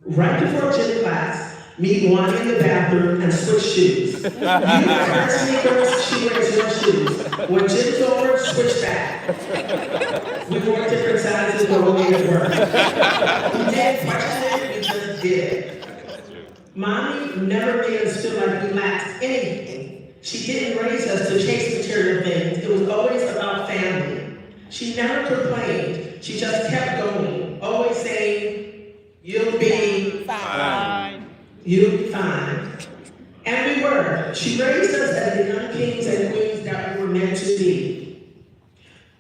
right before gym class, me one in the bathroom and switch shoes. You wear her sneakers, she wears your shoes. When gym's over, switch back. We wore different sizes, but we made it work. We didn't question it, we just did it. Mommy never made us feel like we lacked anything. She didn't raise us to chase material things. It was always about family. She never complained. She just kept going, always saying, "You'll be fine. You'll be fine." And we were. She raised us as the young kings and queens that we were meant to be.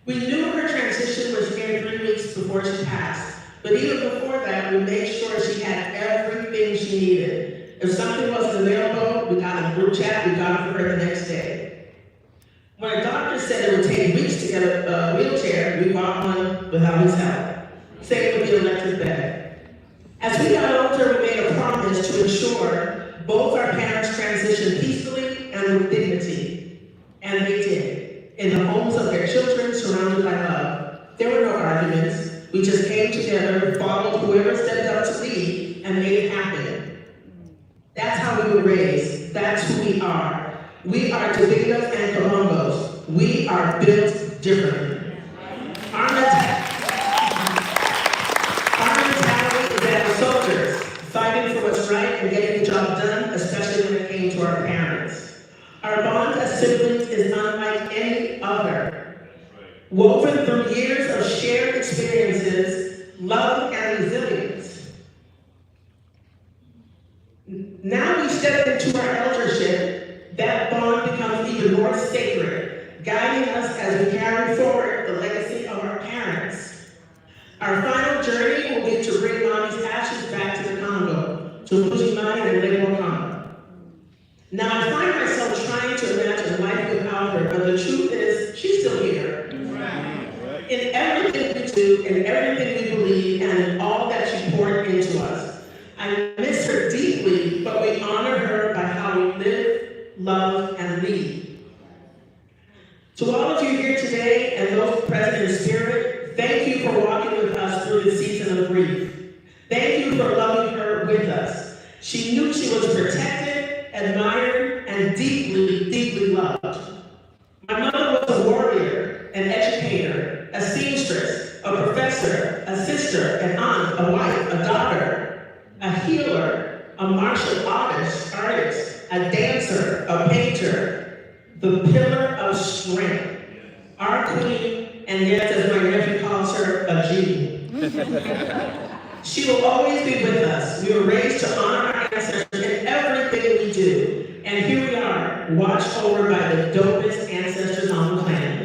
We knew her transition was near 3 weeks before she passed, but even before that, we made sure she had everything she needed. If something wasn't available, we got a group chat, we got it for her the next day. When a doctor said it would take weeks to get a wheelchair, we bought one without his help. Same with the electric bed. As we got older, we made a promise to ensure both our parents transitioned peacefully and with dignity. And they did, in the homes of their children, surrounded by love. There were no arguments. We just came together, followed whoever stepped up to lead, and made it happen. That's how we were raised. That's who we are. We are Dibingas and Kabongos. We are built differently. Our mentality is that we're soldiers, fighting for what's right and getting the job done, especially when it came to our parents. Our bond as siblings is unlike any other. Woven through years of shared experiences, love, and resilience. Now we step into our eldership, that bond becomes even more sacred, guiding us as we carry forward the legacy of our parents. Our final journey will be to bring Mommy's ashes back to the Congo, to Mujimani and Omékongo. Now I find myself trying to imagine but the truth is, she's still here. In everything we do, in everything we believe, and in all that she poured into us. I miss her deeply, but we honor her by how we live, love, and lead. To all of you here today and those present in spirit, thank you for walking with us through the season of grief. Thank you for loving her with us. She knew she was protected, admired, and deeply, deeply loved. My mother was a warrior, an educator, a seamstress, a professor, a sister, an aunt, a wife, a daughter, a healer, a martial artist, a dancer, a painter, the pillar of strength, our queen, and yes, as my nephew calls her, a G. She will always be with us. We were raised to honor our ancestors in everything we do. And here we are, watched over by the dopest ancestors on the planet.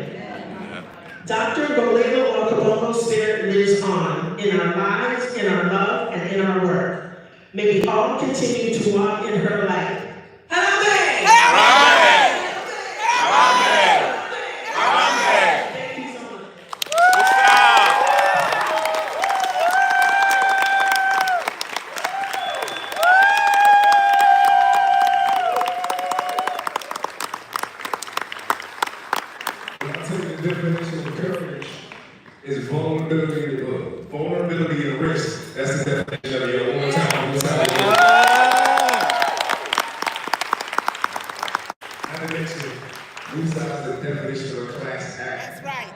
Dr. Ngolela or Kabongo spirit lives on in our lives, in our love, and in our work. May we all continue to walk in her light. Vulnerability and risk. That's the definition of it. One time. Besides the definition of a class act. That's right.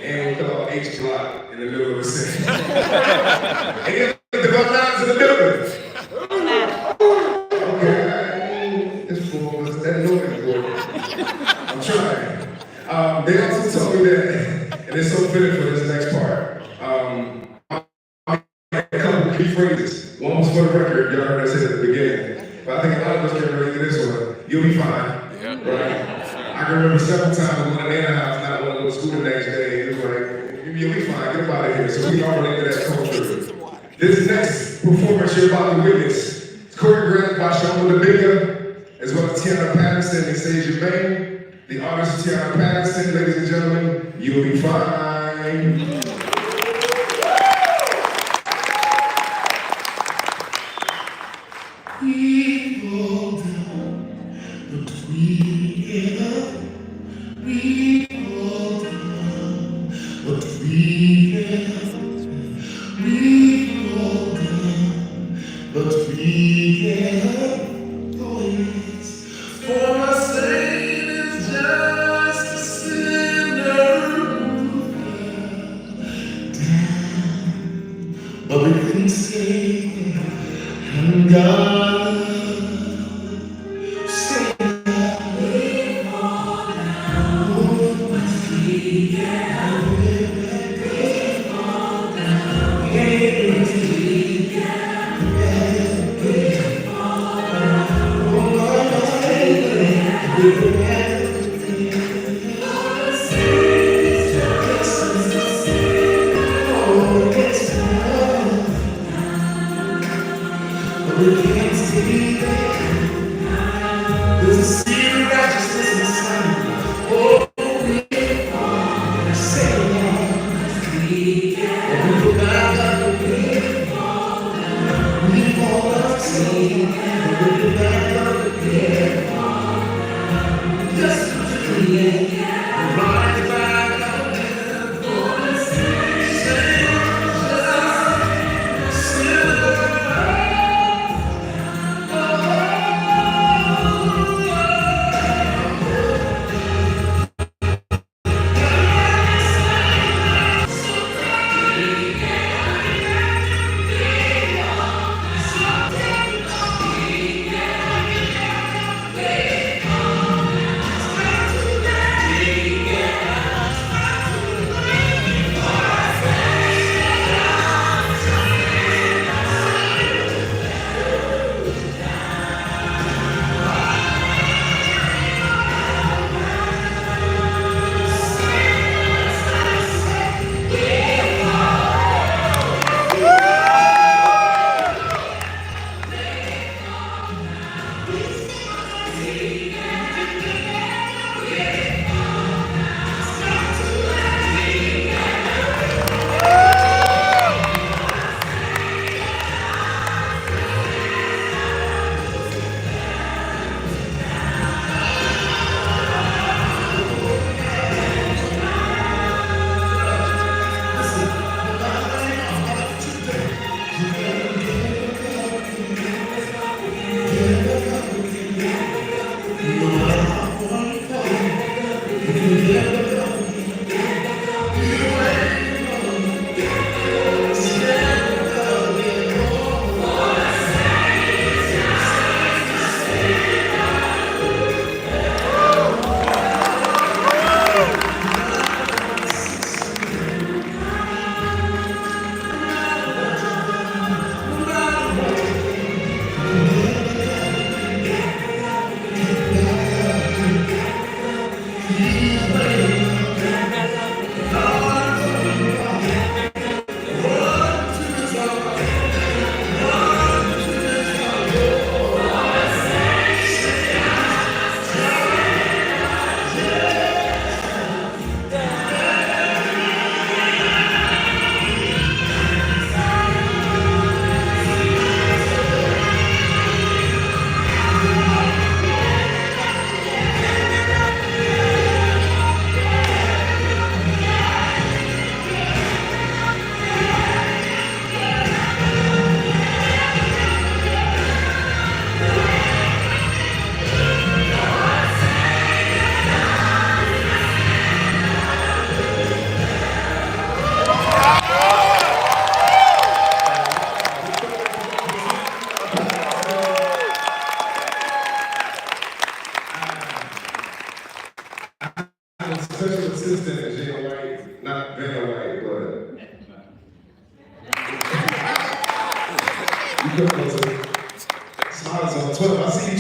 And we call H block in the middle of the sentence. And then the nines in the middle. Okay, this fool was that noise. I'm trying. They also told me that, and it's so fitting for this next part. A couple of key phrases. One was for the record, y'all heard I said at the beginning. But I think a lot of us can relate to this one. You'll be fine. Yeah. Right? I can remember several times when I in the house, not want to go to school the next day. It was like, you'll be fine, get up out of here. So we all relate to that culture. This next performance you're about to witness is choreographed by Omékongo Dibinga, as well as Tiana Patterson and Sage Germain. The artist is Tiana Patterson, ladies and gentlemen, you'll be fine. We fall down, but we get up. We fall down, but we get up. We fall down, but we get up. Oh yes, for my saint is just a sinner who fell down, but we couldn't stay. And God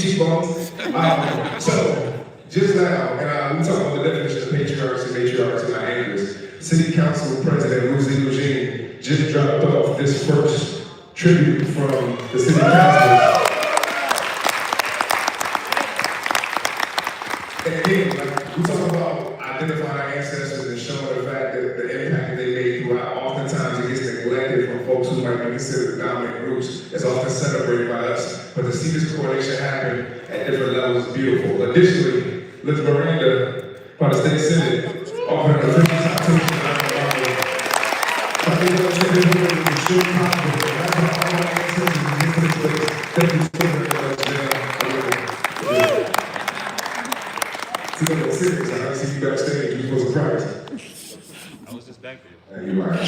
cheekbones. So, just now, and we talk about the definition of patriarchs and matriarchs and our anchors. City Council President Eulogy just dropped off this first tribute from the City Council. And again, like, we talk about identifying our ancestors and showing the fact that the impact that they made throughout. Oftentimes it gets neglected from folks who might be considered the dominant groups. It's often celebrated by us. But to see this correlation happen at different levels is beautiful. Additionally, Liz Miranda, by the State Senate, offered a 50 citation. I think that's a good way to show confidence. That's how all our ancestors in this place. Thank you so very much, man. See, I'm serious. I see you backstage. You're supposed to practice. I was just back there. You're right.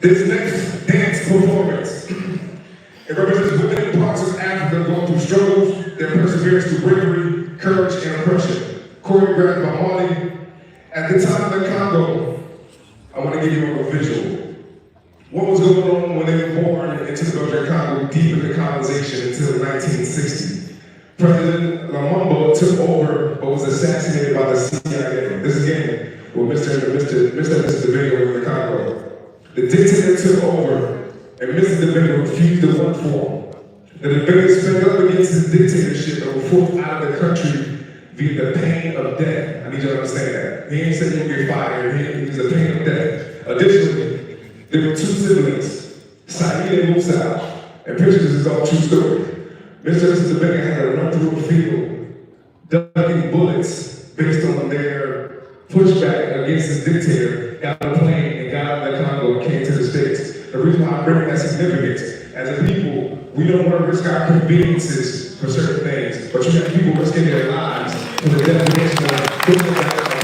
This next dance performance, it represents women in parts of Africa going through struggles, their perseverance through bravery, courage, and oppression. Choreographed by Marley. At the time of the Congo, I want to give you a visual. What was going on when they were born into the Belgian Congo deep into colonization until 1960? President Lumumba took over but was assassinated by the CIA. This again with Mr. Dibinga in the Congo. The dictator took over and Mr. Dibinga refused to work for him. The Dibinga spoke up against his dictatorship and were forced out of the country via the pain of death. I need you to understand that. He ain't said you'll get fired. He was the pain of death. Additionally, there were two siblings, Saeed and Musa, and pictures is all true story. Mr. Dibinga had to run through a field, ducking bullets based on their pushback against his dictator, got on a plane and got out of the Congo and came to the States. The reason why I bring that significance, as a people, we don't want to risk our conveniences for certain things, but you have people risking their lives for the definition of pushing back on a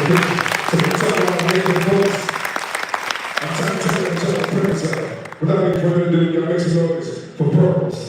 person. So we talk about making folks, I'm trying to tell the purpose of it. Without any further ado, y'all make some noise for purpose.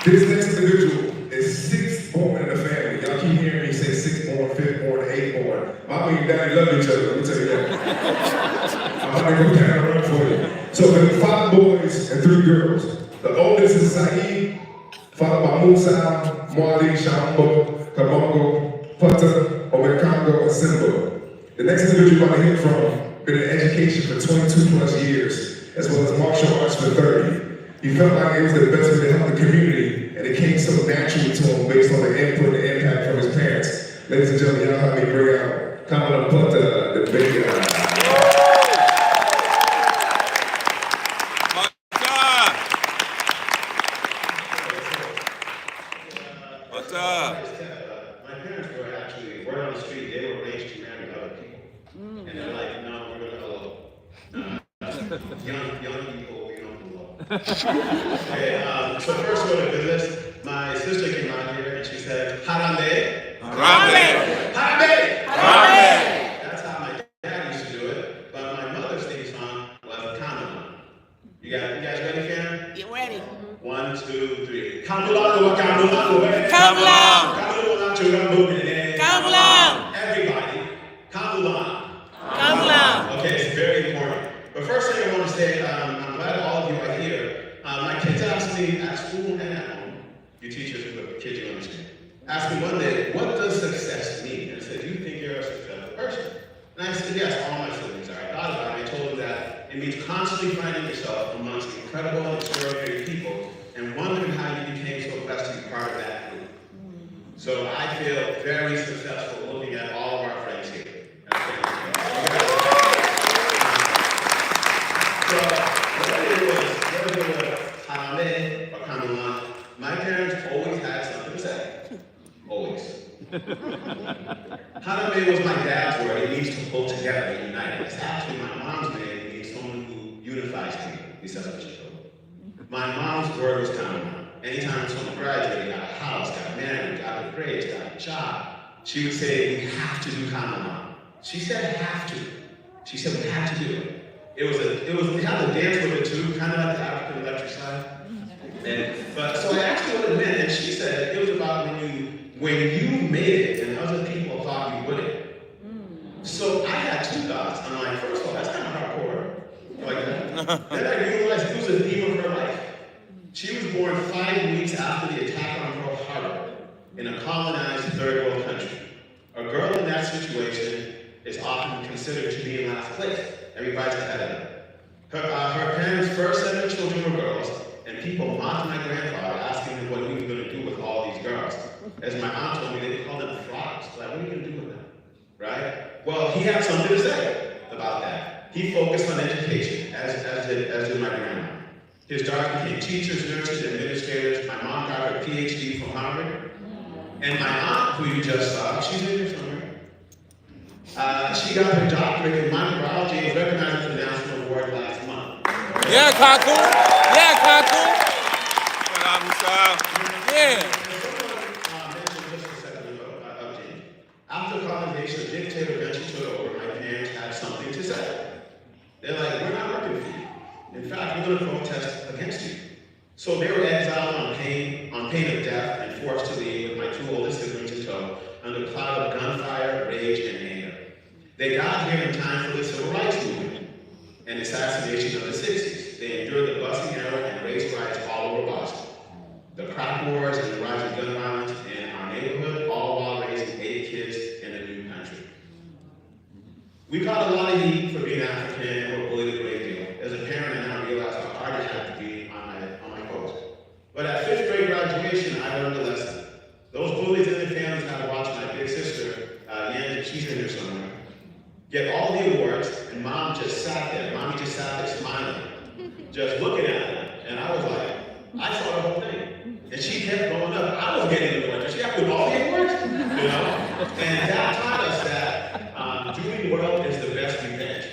This next individual is sixth born in the family. Y'all keep hearing me say sixth born, fifth born, eighth born. Mommy and daddy love each other, let me tell you that. I'm about to go down the run for you. So there are 5 boys and 3 girls. The oldest is Saeed, followed by Musa, Mwali, Shambo, Kabongo, Putta, Omékongo, and Simba. The next individual you're about to hear from been in education for 22 plus years, as well as martial arts for 30. He felt like it was the best way to help the community, and it came so naturally to him based on the input and impact from his parents. Ladies and gentlemen, y'all help me bring out Kabongo Dibinga. My parents were actually, word on the street, they were arranged to marry other people. And they're like, no, we're gonna go young people, we don't go. Okay, so first order of business, my sister came out here and she said, Harambe. Harambe. Harambe. Harambe. That's how my dad used to do it, but my mother's theme song was Kwanzaa. You guys ready, Karen? Get ready. 1, 2, 3. Kwanzaa, Kwanzaa, Kwanzaa. Everybody, Kwanzaa. Kwanzaa. Okay, it's very important. But first thing I want to say, I'm glad all of you are here. My kids asked me at school and at home, you teachers, but kids, you understand, asked me one day, what does success mean? And I said, do you think you're a successful person? And I said, yes, all my siblings are. I thought about it, I told them that it means constantly finding yourself amongst incredible and extraordinary people and wondering how you became so blessed to be part of that group. So I feel very successful looking at all of our friends here. So whether it was Harambe or Kwanzaa, my parents always had something to say. Always. Harambe was my dad's word. It means to pull together and unite. It's actually my mom's name. It means someone who unifies people. At least that's what she told me. My mom's word was Kwanzaa. Anytime someone graduated, got a house, got married, got a grades, got a job, she would say, we have to do Kwanzaa. She said have to. She said we have to do it. We had to dance with it too, kind of like the African electric slide. But so I asked her what it meant, and she said it was about when you made it and other people thought you wouldn't. So I had 2 thoughts. I'm like, first of all, that's kind of hardcore. Like that. Then I realized it was a theme of her life. She was born 5 weeks after the attack on Pearl Harbor in a colonized third world country. A girl in that situation is often considered to be in last place. Everybody's ahead of her. Her parents' first 7 children were girls, and people mocked my grandfather, asking him what he was going to do with all these girls. As my aunt told me, they called them frogs. Like, what are you going to do with them? Right? Well, he had something to say about that. He focused on education, as did my grandma. His daughters became teachers, nurses, administrators. My mom got her PhD from Harvard. And my aunt, who you just saw, she's in here somewhere. She got her doctorate in microbiology and was recognized with the National Award last month. Yeah, Kaku. Yeah, Kaku. Yeah. After colonization, a dictator eventually took over. My parents had something to say. They're like, we're not working for you. In fact, we're going to protest against you. So they were exiled on pain of death and forced to leave with my 2 oldest siblings in tow under a cloud of gunfire, rage, and anger. They got here in time for the Civil Rights Movement and the assassination of the 60s. They endured the busing era and race riots all over Boston. The crack wars and the rise of gun violence in our neighborhood, all while raising 8 kids in a new country. We caught a lot of heat for being African and were bullied a great deal. As a parent, I now realize how hard it had to be on my folks. But at 5th grade graduation, I learned a lesson. Those bullies in their families had to watch my big sister, Yan, she's in here somewhere, get all the awards, and Mommy just sat there smiling, just looking at them. And I was like, I saw the whole thing. And she kept going up. I was getting the awards. And she got with all the awards, you know? And that taught us that doing well is the best revenge.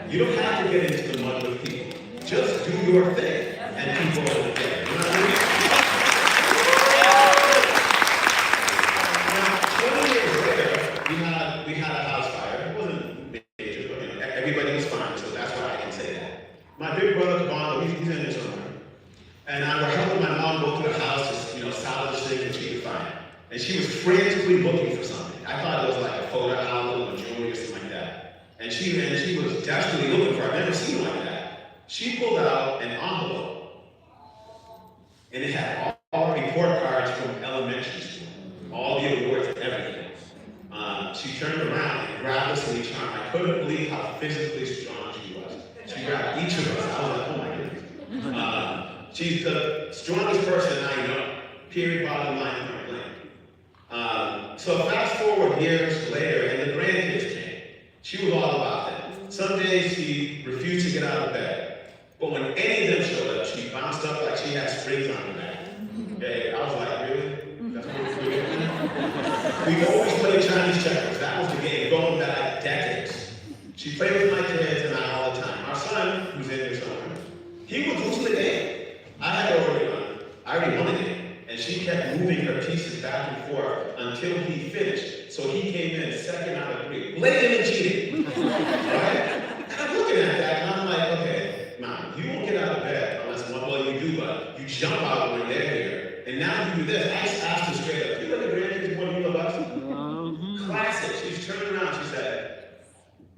You don't have to get into the mud with people. Just do your thing, and people will get it. You know what I mean? Now, 20 years later, we had a house fire. It wasn't major, but everybody was fine, so that's why I can say that. My big brother, Kabongo, he's in there somewhere. And I would help my mom go through the house, just, salvage things that she could find. And she was frantically looking for something. I thought it was like a photo album or jewelry or something like that. And she was desperately looking for it. I've never seen it like that. She pulled out an envelope, and it had all report cards from elementary school, all the awards and everything. She turned around and grabbed us in each arm. I couldn't believe how physically strong she was. She grabbed each of us. I was like, oh my goodness. She's the strongest person I know. Period, bottom line, point blank. So fast forward years later, and the grandkids came. She was all about that. Some days she refused to get out of bed. But when any of them showed up, she bounced up like she had springs on her back. Okay, I was like, really? That's what we're doing? We always played Chinese checkers. That was the game going back decades. She played with my kids and I all the time. Our son, who's in here somewhere, he would lose the game. I already won the game. And she kept moving her pieces back and forth until he finished. So he came in second out of 3. Blatant and cheating. Right? And I'm looking at that and I'm like, okay, Mom, you won't get out of bed unless you do, but you jump out when they're here. And now you do this. I just asked her straight up, do you let the grandkids more than you love us? Classic. She's turned around, she said,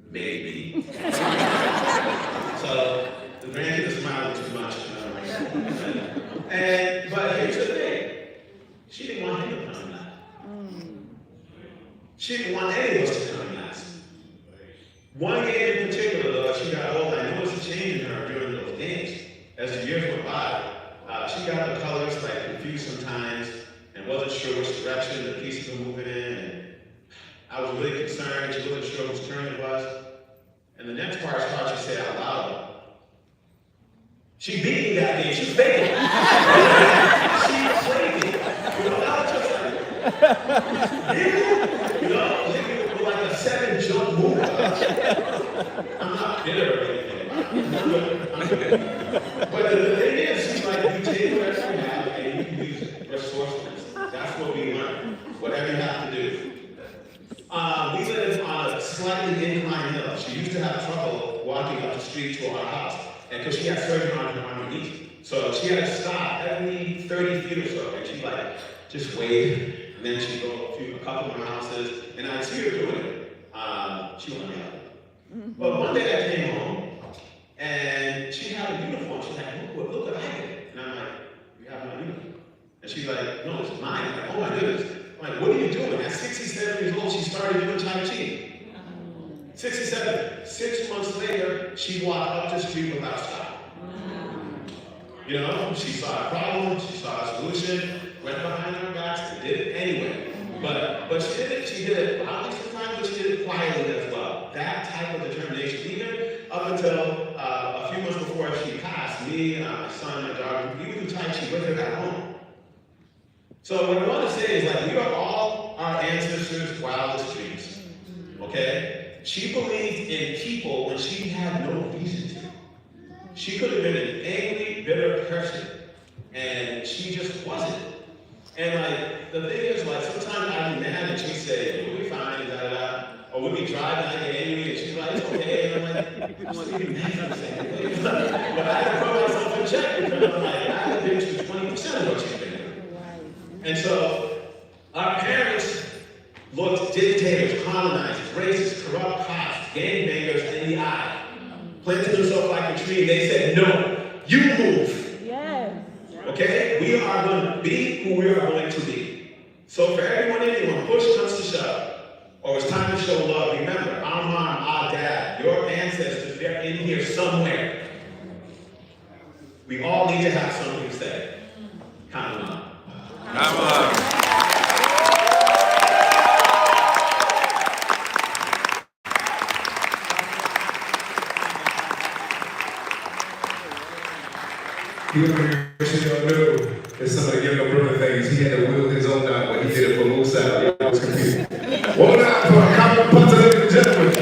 maybe. So the grandkids are smiling too much. But here's the thing. She didn't want him to come last. She didn't want any of us to come last. One game in particular, though, as she got older, I noticed a change in her during those games. As the years went by, she got the colors confused sometimes and wasn't sure which direction the pieces were moving in. And I was really concerned. She wasn't sure whose turn it was. And the next part is hard to say out loud. She beat me that game. She's faking. She played me. I was just like, with like a 7 jump move. I'm not bitter or anything. I'm good. But the thing is, she's like, you take whatever you have and you can use it. Resourcefulness. That's what we learn. Whatever you have to do. We live on a slightly inclined hill. She used to have trouble walking up the street to our house. And because she had surgery on her knee. So she had to stop every 30 feet or so. And she'd just wait. And then she'd go a couple more houses. And I'd see her doing it. She wouldn't be out. But one day I came home. And she had a uniform. She's like, look what I did. And I'm like, you have my uniform. And she's like, no, it's mine. I'm like, oh my goodness. I'm like, what are you doing? At 67 years old, she started doing Tai Chi. 67. 6 months later, she walked up the street without stopping. She saw a problem, she saw a solution, went behind her backs and did it anyway. But she did it loudly sometimes, but she did it quietly as well. That type of determination, even up until a few months before she passed, me, my son, my daughter, we would do Tai Chi with her at home. So what I want to say is we are all our ancestors' wildest dreams. Okay? She believed in people when she had no reason to. She could have been an angry, bitter person, and she just wasn't. And the thing is, sometimes I'd be mad and she'd say, we'll be fine, or we'll be driving, I get angry, and she's like, it's okay. And I'm like, I'm still getting mad for the same thing. But I had to put myself in check because I'm like, I had been through 20% of what she's been through. And so, our parents looked dictators, colonizers, racist, corrupt cops, gangbangers in the eye. Planted themselves like a tree. They said, no, you move. Yes. Okay? We are going to be who we are going to be. So for everyone in here, when push comes to shove, or it's time to show love, remember, our mom, our dad, your ancestors, they're in here somewhere. We all need to have something to say. Come on. Come on. He was here, y'all know, that some of the younger brother things, he had to wield his own out, but he did it for Moose out. Y'all was confused. One out for a common punter, ladies and gentlemen.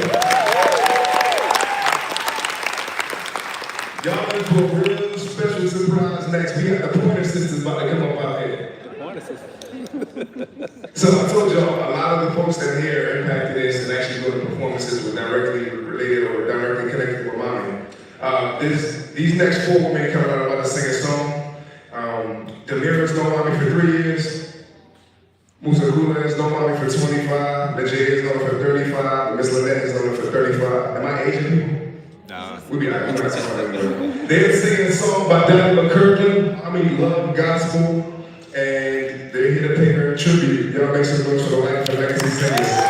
Y'all in for a real special surprise next. We got the Pointer Sisters about to come up out here. So I told y'all, a lot of the folks that here are impacted this and actually go to performances were directly related or directly connected with mommy. These next 4 women coming out about to sing a song, Demira's known about me for 3 years. Musakula is known about me for 25. Najee is known for 35. Miss Lynette is known for 35. Am I Asian people? No. We be like, we're not talking. They're singing a song by Donnie McKirkland. I mean, love gospel. And they're here to pay her tribute. Y'all make some noise for the Life and Legacy Singers.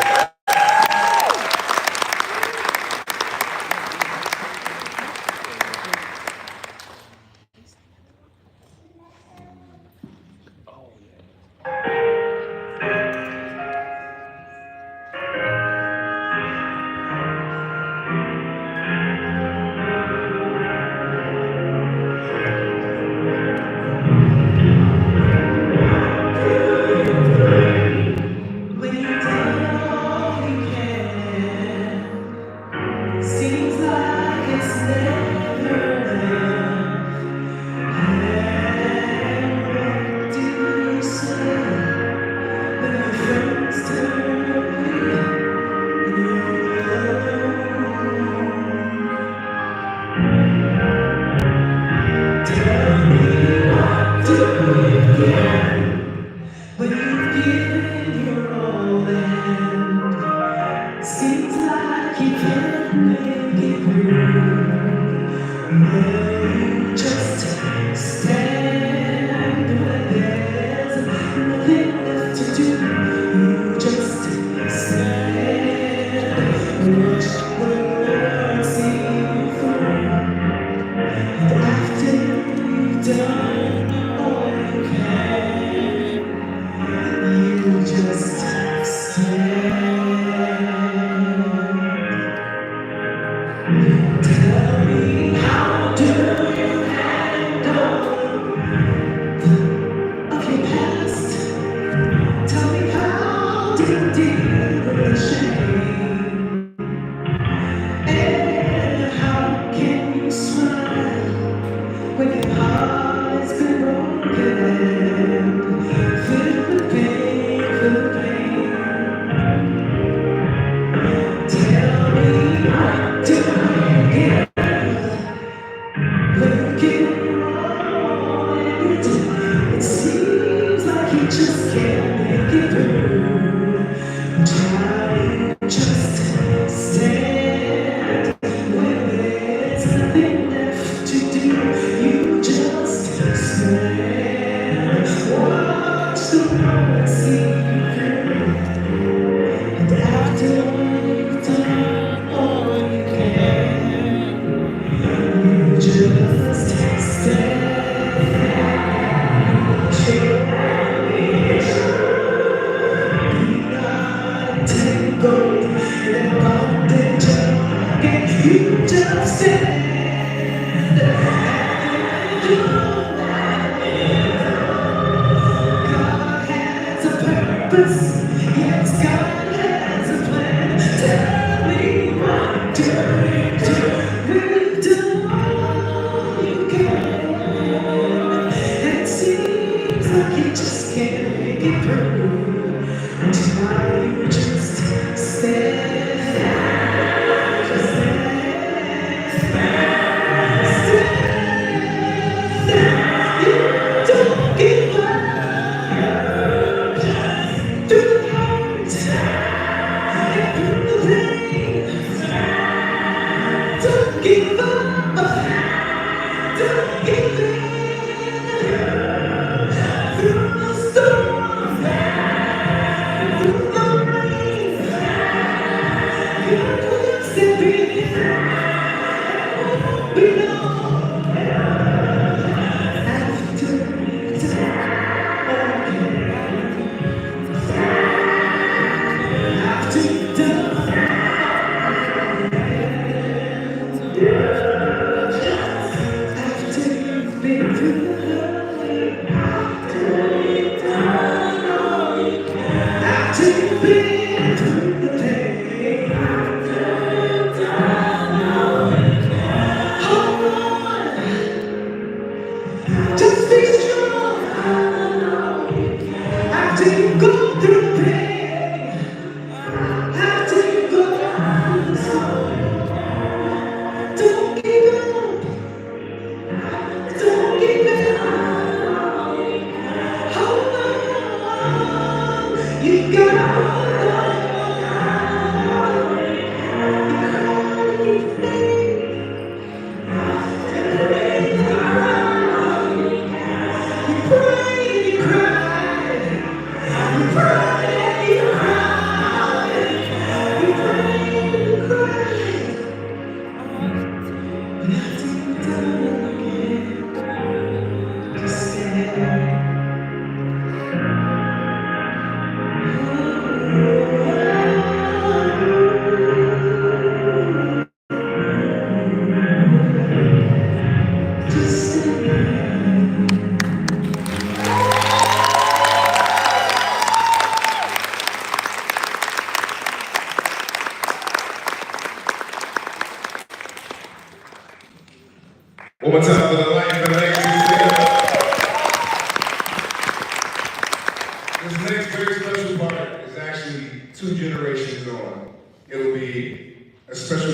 One more time for the life and legacy singer. This next very special part is actually 2 generations on. It'll be a special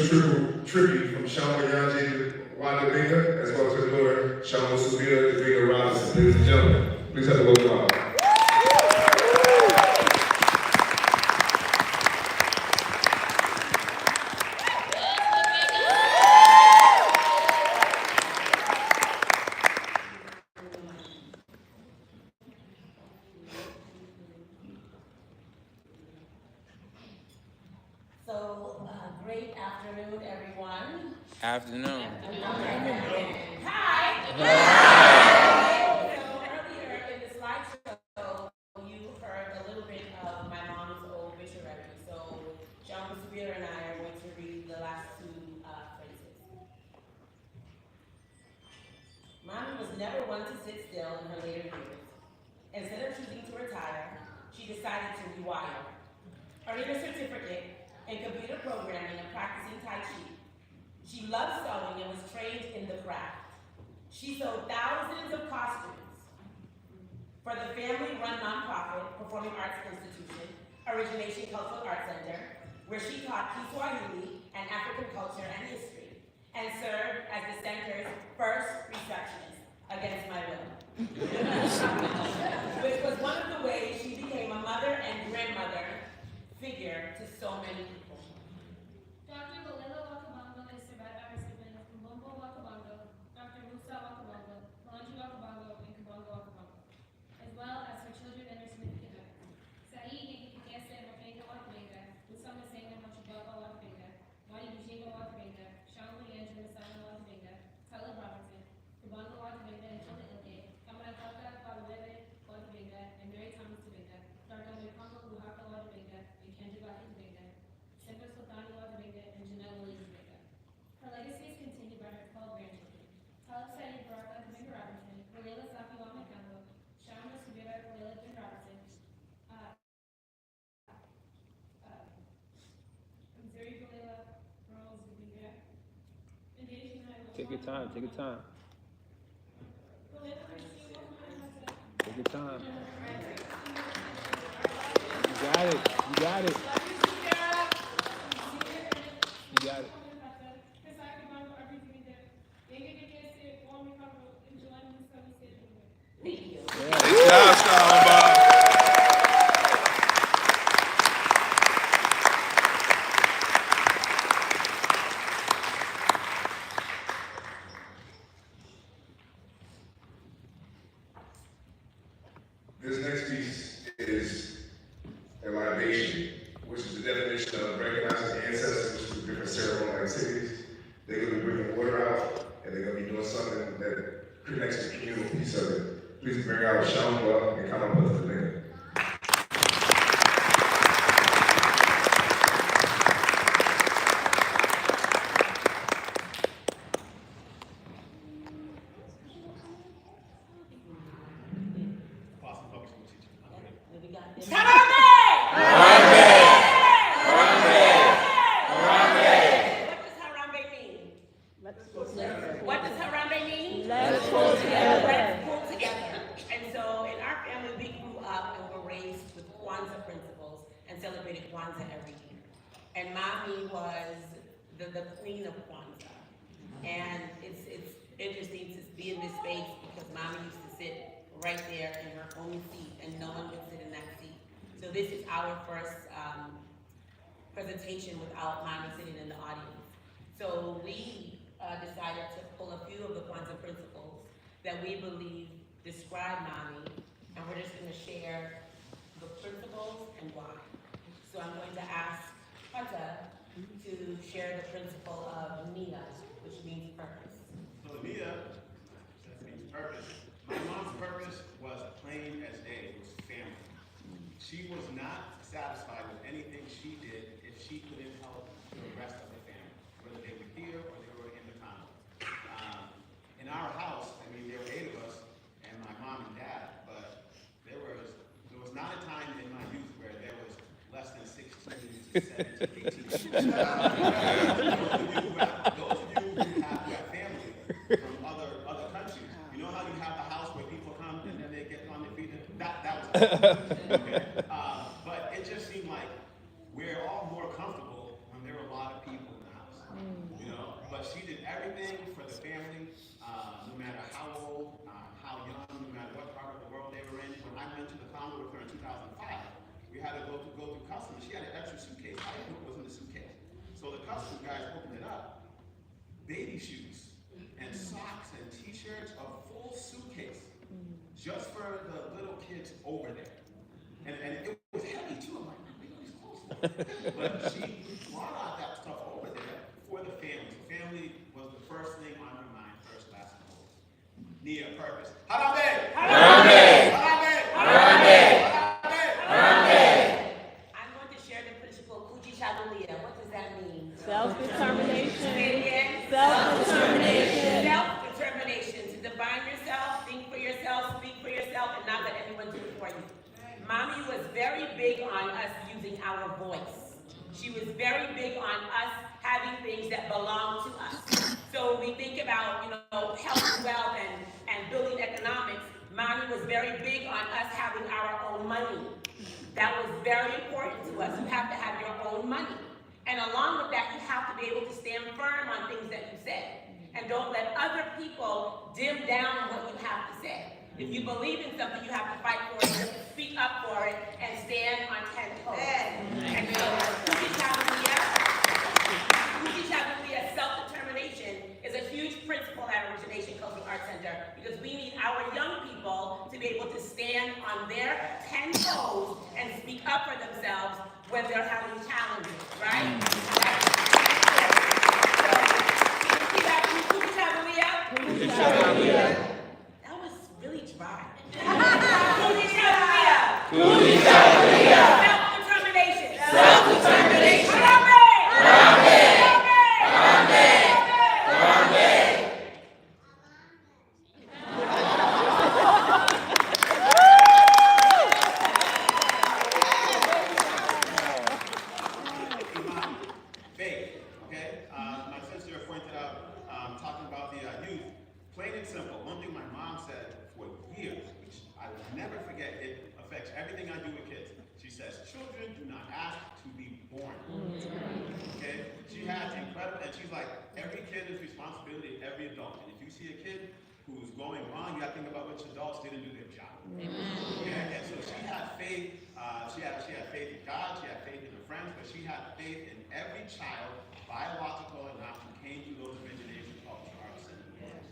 tribute from Sean Dibinga, as well as her daughter, Sean Dibinga Robinson. Ladies and gentlemen, please have a welcome applause. Great afternoon, everyone. Afternoon. Hi. So earlier in the slideshow, you heard a little bit of my mom's obituary. So John Musubira and I are going to read the last 2 phrases. Mommy was never one to sit still in her later years. Instead of choosing to retire, she decided to rewire. Earning a certificate in computer programming and practicing Tai Chi. She loved sewing and was trained in the craft. She sewed thousands of costumes for the family-run nonprofit Performing Arts Institution, Origination Cultural Arts Center, where she taught Kiswahili and African culture and history, and served as the center's first receptionist, against my will. Which was one of the ways she became a mother and grandmother figure to so many people. Dr. Ngolela Wakabongo is survived by recipients Kabongo Wakabongo, Dr. Musa Wakabongo, Lonji Wakabongo, and Kabongo Wakabongo, as well as her children and their significant others. Sa'i Nikki Giovanni, Omékongo Dibinga, Musa Masenga Mochidogo Dibinga, Wani Bijinga Dibinga, Sean Leandro Masana Dibinga, Tyler Robertson, Kabongo Dibinga, and Childa Ilke, Kamaratoka Balwele Dibinga, and Mary Thomas Dibinga, Dr. Omékongo Dibinga, and Janelle Dibinga. Her legacy is continued by her 12 grandchildren. Talib Baraka Dibinga Robinson, Ngolela Safi Omékongo, Sean Musubira Ngolela Dibinga Robinson, Missouri Ngolela Rose Dibinga, and Take your time, take your time. Take your time. You got it, you got it. You got it. Thank you. Good job, Star. This next piece is a libation, which is the definition of recognizing ancestors through different ceremonial activities. They're going to be bringing water out, and they're going to be doing something that connects the communal piece of it. Please bring out Shamba and come up with the name. What does Harambe mean? Let's pull together. Let's pull together. And so in our family, we grew up and were raised with Kwanzaa principles and celebrated Kwanzaa every year. And Mommy was the queen of Kwanzaa. And it's interesting to be in this space because Mommy used to sit right there in her own seat and no one would sit in that seat. So this is our first presentation without Mommy sitting in the audience. So we decided to pull a few of the Kwanzaa principles that we believe describe Mommy, and we're just going to share the principles and why. So I'm going to ask Kwanzaa to share the principle of Nia, which means purpose. So Nia, that means purpose. My mom's purpose was plain as day, it was family. She was not satisfied with anything she did if she couldn't help the rest of the family, whether they were here or they were in the condo. In our house, I mean, there were 8 of us and my mom and dad, but there was not a time in my youth where there was less than 16 to 17, 18. Those of you who have family from other That was okay. But it just seemed like we're all more comfortable when there were a lot of people in the house, you know. But she did everything for the family, no matter how old, how young, no matter what part of the world they were in. When I went to the Congo with her in 2005, we had to go through customs. She had an extra suitcase. I didn't know what was in the suitcase. So the customs guys opened it up. Baby shoes and socks and t-shirts, a full suitcase, just for the little kids over there. And it was heavy too. I'm like, where are these clothes for? But she brought out that stuff over there for the family. So family was the first thing on her mind, first, last, and most. Nia, purpose. Harambe! Harambe! Harambe! Harambe! Harambe! I'm going to share the principle Kuji Shagulia. What does that mean? Self-determination. Say it again. Self-determination. Self-determination. To define yourself, think for yourself, speak for yourself, and not let anyone do it for you. Mommy was very big on us using our voice. She was very big on us having things that belong to us. So when we think about, health and wealth and building economics, Mommy was very big on us having our own money. That was very important to us. You have to have your own money. And along with that, you have to be able to stand firm on things that you said. And don't let other people dim down what you have to say. If you believe in something, you have to fight for it, you have to speak up for it, and stand on 10 toes. And so, self-determination is a huge principle at Origination Cultural Arts Center, because we need our young people to be able to stand on their 10 toes and speak up for themselves when they're having challenges, right? That was really dry. Self-determination. Self-determination. Faith, okay? My sister pointed out, talking about the youth, plain and simple. One thing my mom said for years, which I will never forget, it affects everything I do with kids. She says, children do not ask to be born. Okay? She has incredible, and she's like, every kid is responsibility of every adult. And if you see a kid who's going wrong, you got to think about which adults didn't do their job. Yeah, and so she had faith. She had faith in God. She had faith in her friends, but she had faith in every child, biological or not, who came through those origination culture arts centers.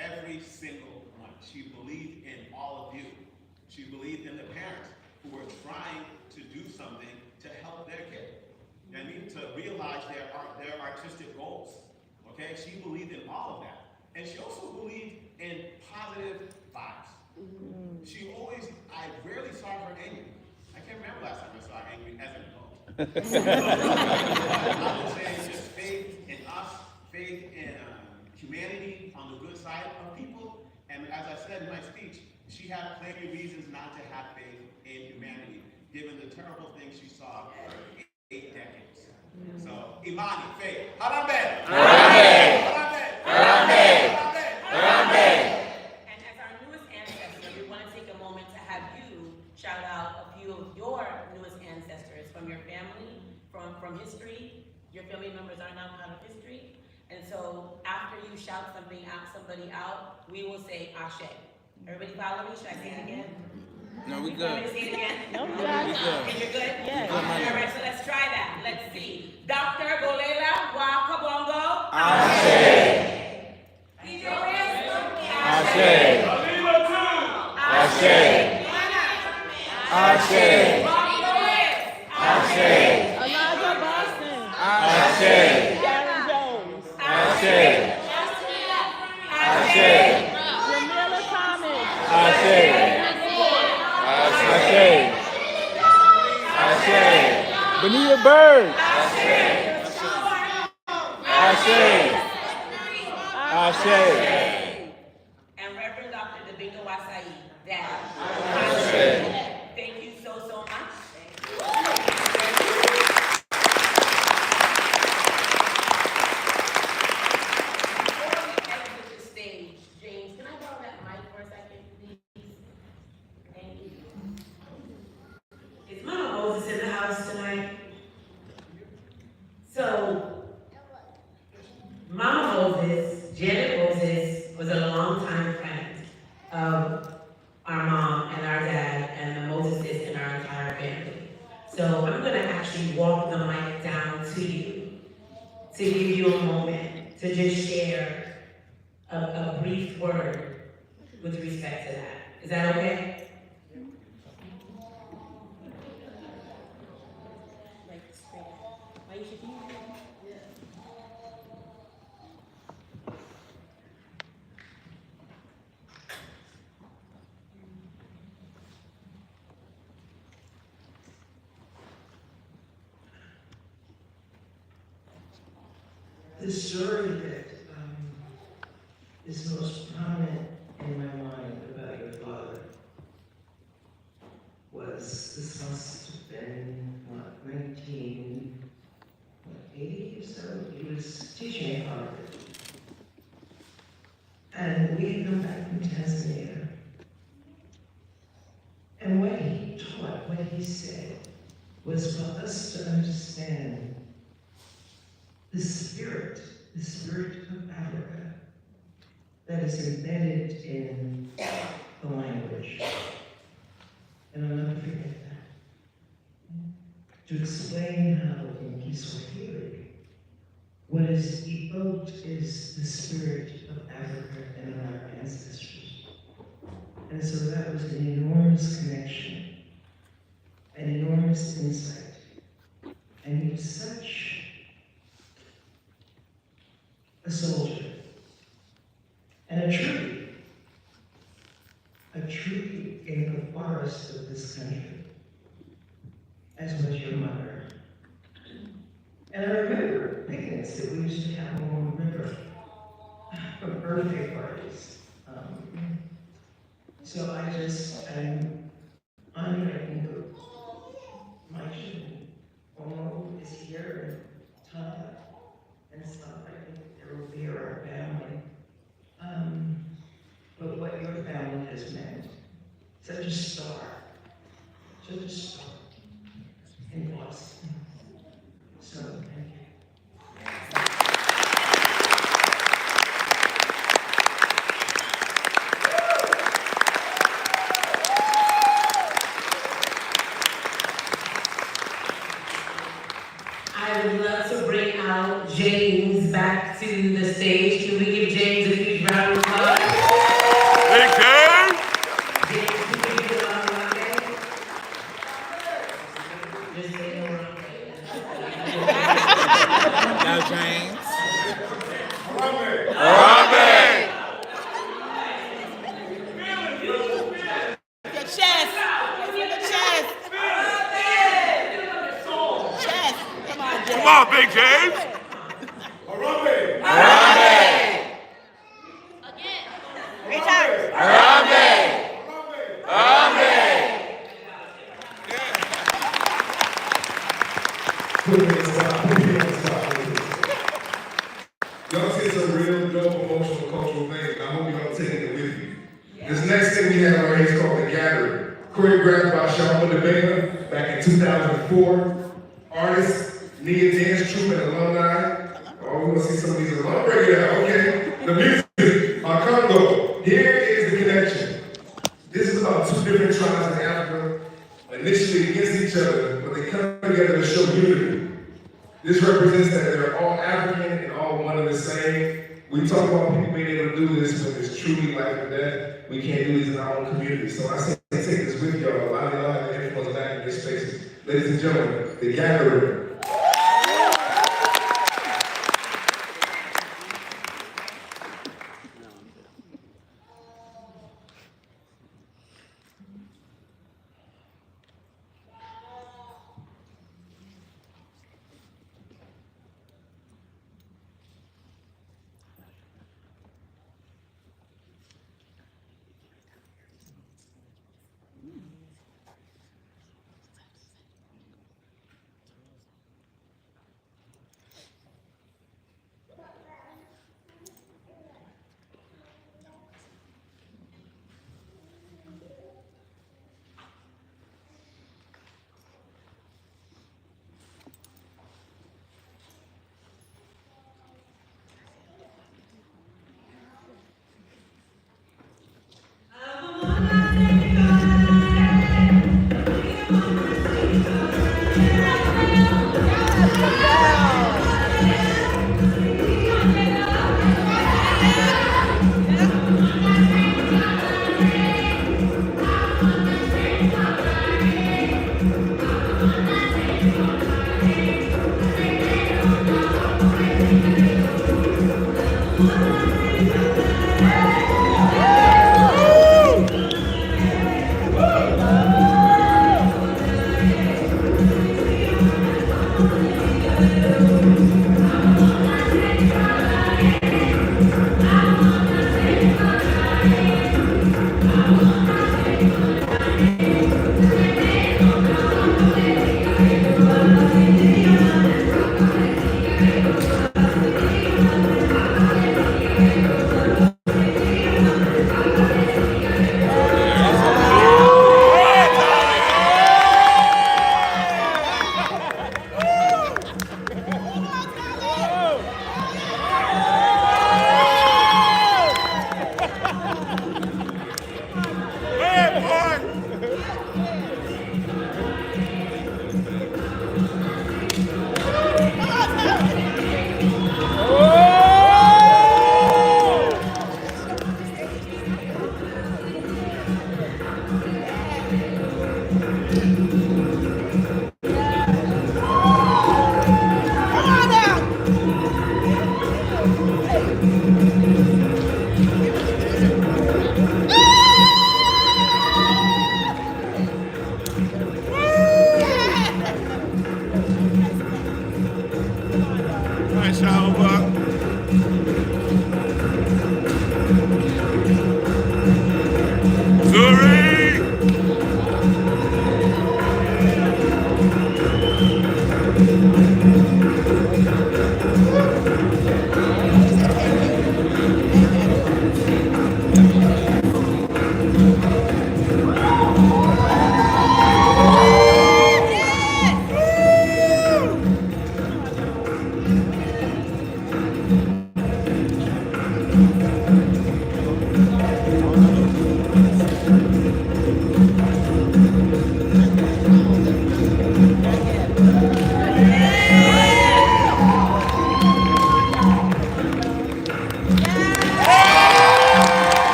Every single one. She believed in all of you. She believed in the parents who were trying to do something to help their kid. I mean, to realize their artistic goals. Okay, she believed in all of that. And she also believed in positive vibes. She always, I rarely saw her angry. I can't remember last time I saw her angry as an adult. I would say just faith in us, faith in humanity on the good side of people. And as I said in my speech, she had plenty of reasons not to have faith in humanity, given the terrible things she saw for 8 decades. So, Imani, faith. Harambe! Harambe! Harambe! Harambe! Harambe! And as our newest ancestor, we want to take a moment to have you shout out a few of your newest ancestors from your family, from history. Your family members are now part of history. And so after you shout somebody out, we will say Ashe. Everybody follow me? Should I say it again? No, we You good. want me to say it again? No, we got it. Okay, you're good? Yes. All right, so let's try that. Let's see. Dr. Ngolela wa Kabongo. Ashe. DJ Ashe. Ashe. Ashe. Ashe. Elijah Boston. Ashe. Sharon Jones. Ashe. Ashe. Jamila Thomas. Ashe. Ashe. Ashe. Benita Bird. Ashe. Ashe. and Reverend Dr. Dibinga Wasai, Dad. Ashe. Thank you so much. Before we exit the stage, James, can I borrow that mic for a second, please? Thank you. longtime friend of our mom and our dad and the Moseses and our entire family. So I'm gonna actually walk the mic down to you to give you a moment to just share a brief word with respect to that. Is that okay? The story that is most prominent in my mind about your father was, this must have been, what, 1980 or so? He was teaching at Harvard. And we had come back from Tanzania. And what he taught, what he said, was for us to understand the spirit of Africa that is embedded in the language. And I'll never forget that. To explain how in Kiswahili, what is evoked is the spirit of Africa and our ancestors. And so that was an enormous connection, an enormous insight. And he was such a soldier and a tree in the forest of this country, as was your mother. And I remember picnics that we used to have along the river for birthday parties. So I'm honored, I think, of my children. Omo is here, and Tata, and stuff. I think they will be our family. But what your family has meant, such a star in Boston. So, thank you. I would love to bring out James back to the stage. Can we give James a huge round of applause? Big James! James, can you give a round of applause? Just say no round. Now, James. Harambe! Your chest. Your chest. Chest. Come on, James. Come on, Big James! Harambe! Harambe! Return. Harambe! Harambe! Y'all see some real dope emotional cultural things. I hope y'all taking it with you. This next thing we have right here is called The Gathering. Choreographed by Omékongo Dibinga back in 2004. Artists, Nia Dance Troupe and alumni. Oh, we want to see some of these alumni. Break it out, okay? The music, Congo. Here is the connection. This is about two different tribes in Africa, initially against each other, but they come together to show unity. This represents that they're all African and all one and the same. We talk about people being able to do this when it's truly life or death. We can't do this in our own community. So I say take this with y'all. Allow the influence back in your spaces. Ladies and gentlemen, The Gathering.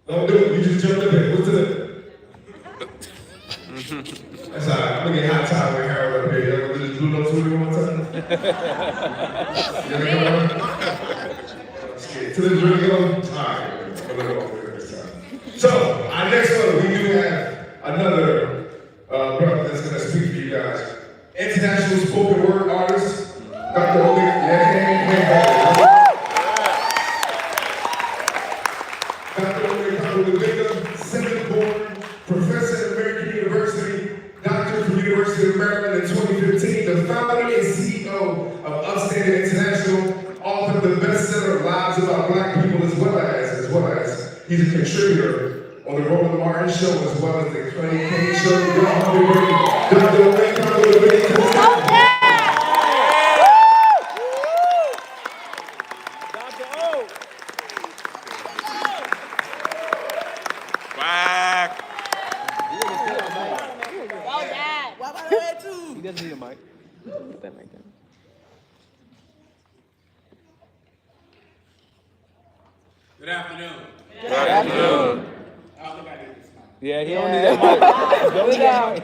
Don't do it. You just jumped up in. What's to it? That's all right. I'm gonna get hot time with Harold up here. Y'all gonna just do no two one time? To the drink go. Alright. So, our next one, we do have another brother that's gonna speak for you guys. International spoken word artist, Dr. Omékongo Dibinga, second born, professor at American University, doctor from University of Maryland in 2015, the founder and CEO of UPstander International, author of the bestseller Lives About Black People, as well as he's a contributor on the Roland Martin Show, as well as the Clay King Show. Dr. Omékongo Dibinga. He doesn't need a mic. Put that mic down. Good afternoon. Good afternoon. I don't think I need this mic. Yeah, he don't need that mic. Don't need that mic.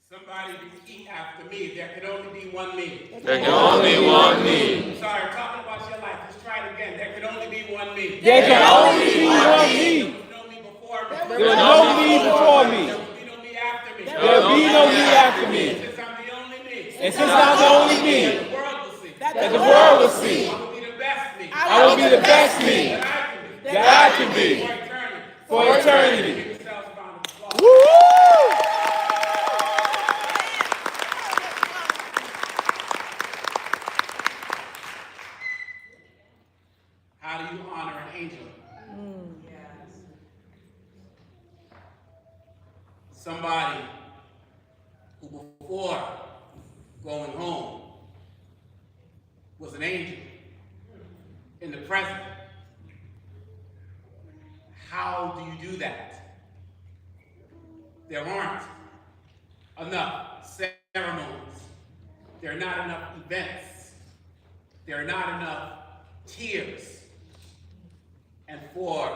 Somebody repeat after me. There can only be one me. There can only be one me. Sorry, talking about your life. Let's try it again. There can only be one me. There can only be one me. There was no me before me. There was no me before me. There will be no me after me. There will be no me after me. Since I'm the only me. And since I'm the only me, The world will see. that the world will see, I will be the best me. I will be the best me that I can be. that I can be For eternity. for eternity. Give yourselves a round of applause. Woo! How do you honor an angel? Somebody who before going home was an angel in the present. How do you do that? There aren't enough ceremonies. There are not enough events. There are not enough tears. And for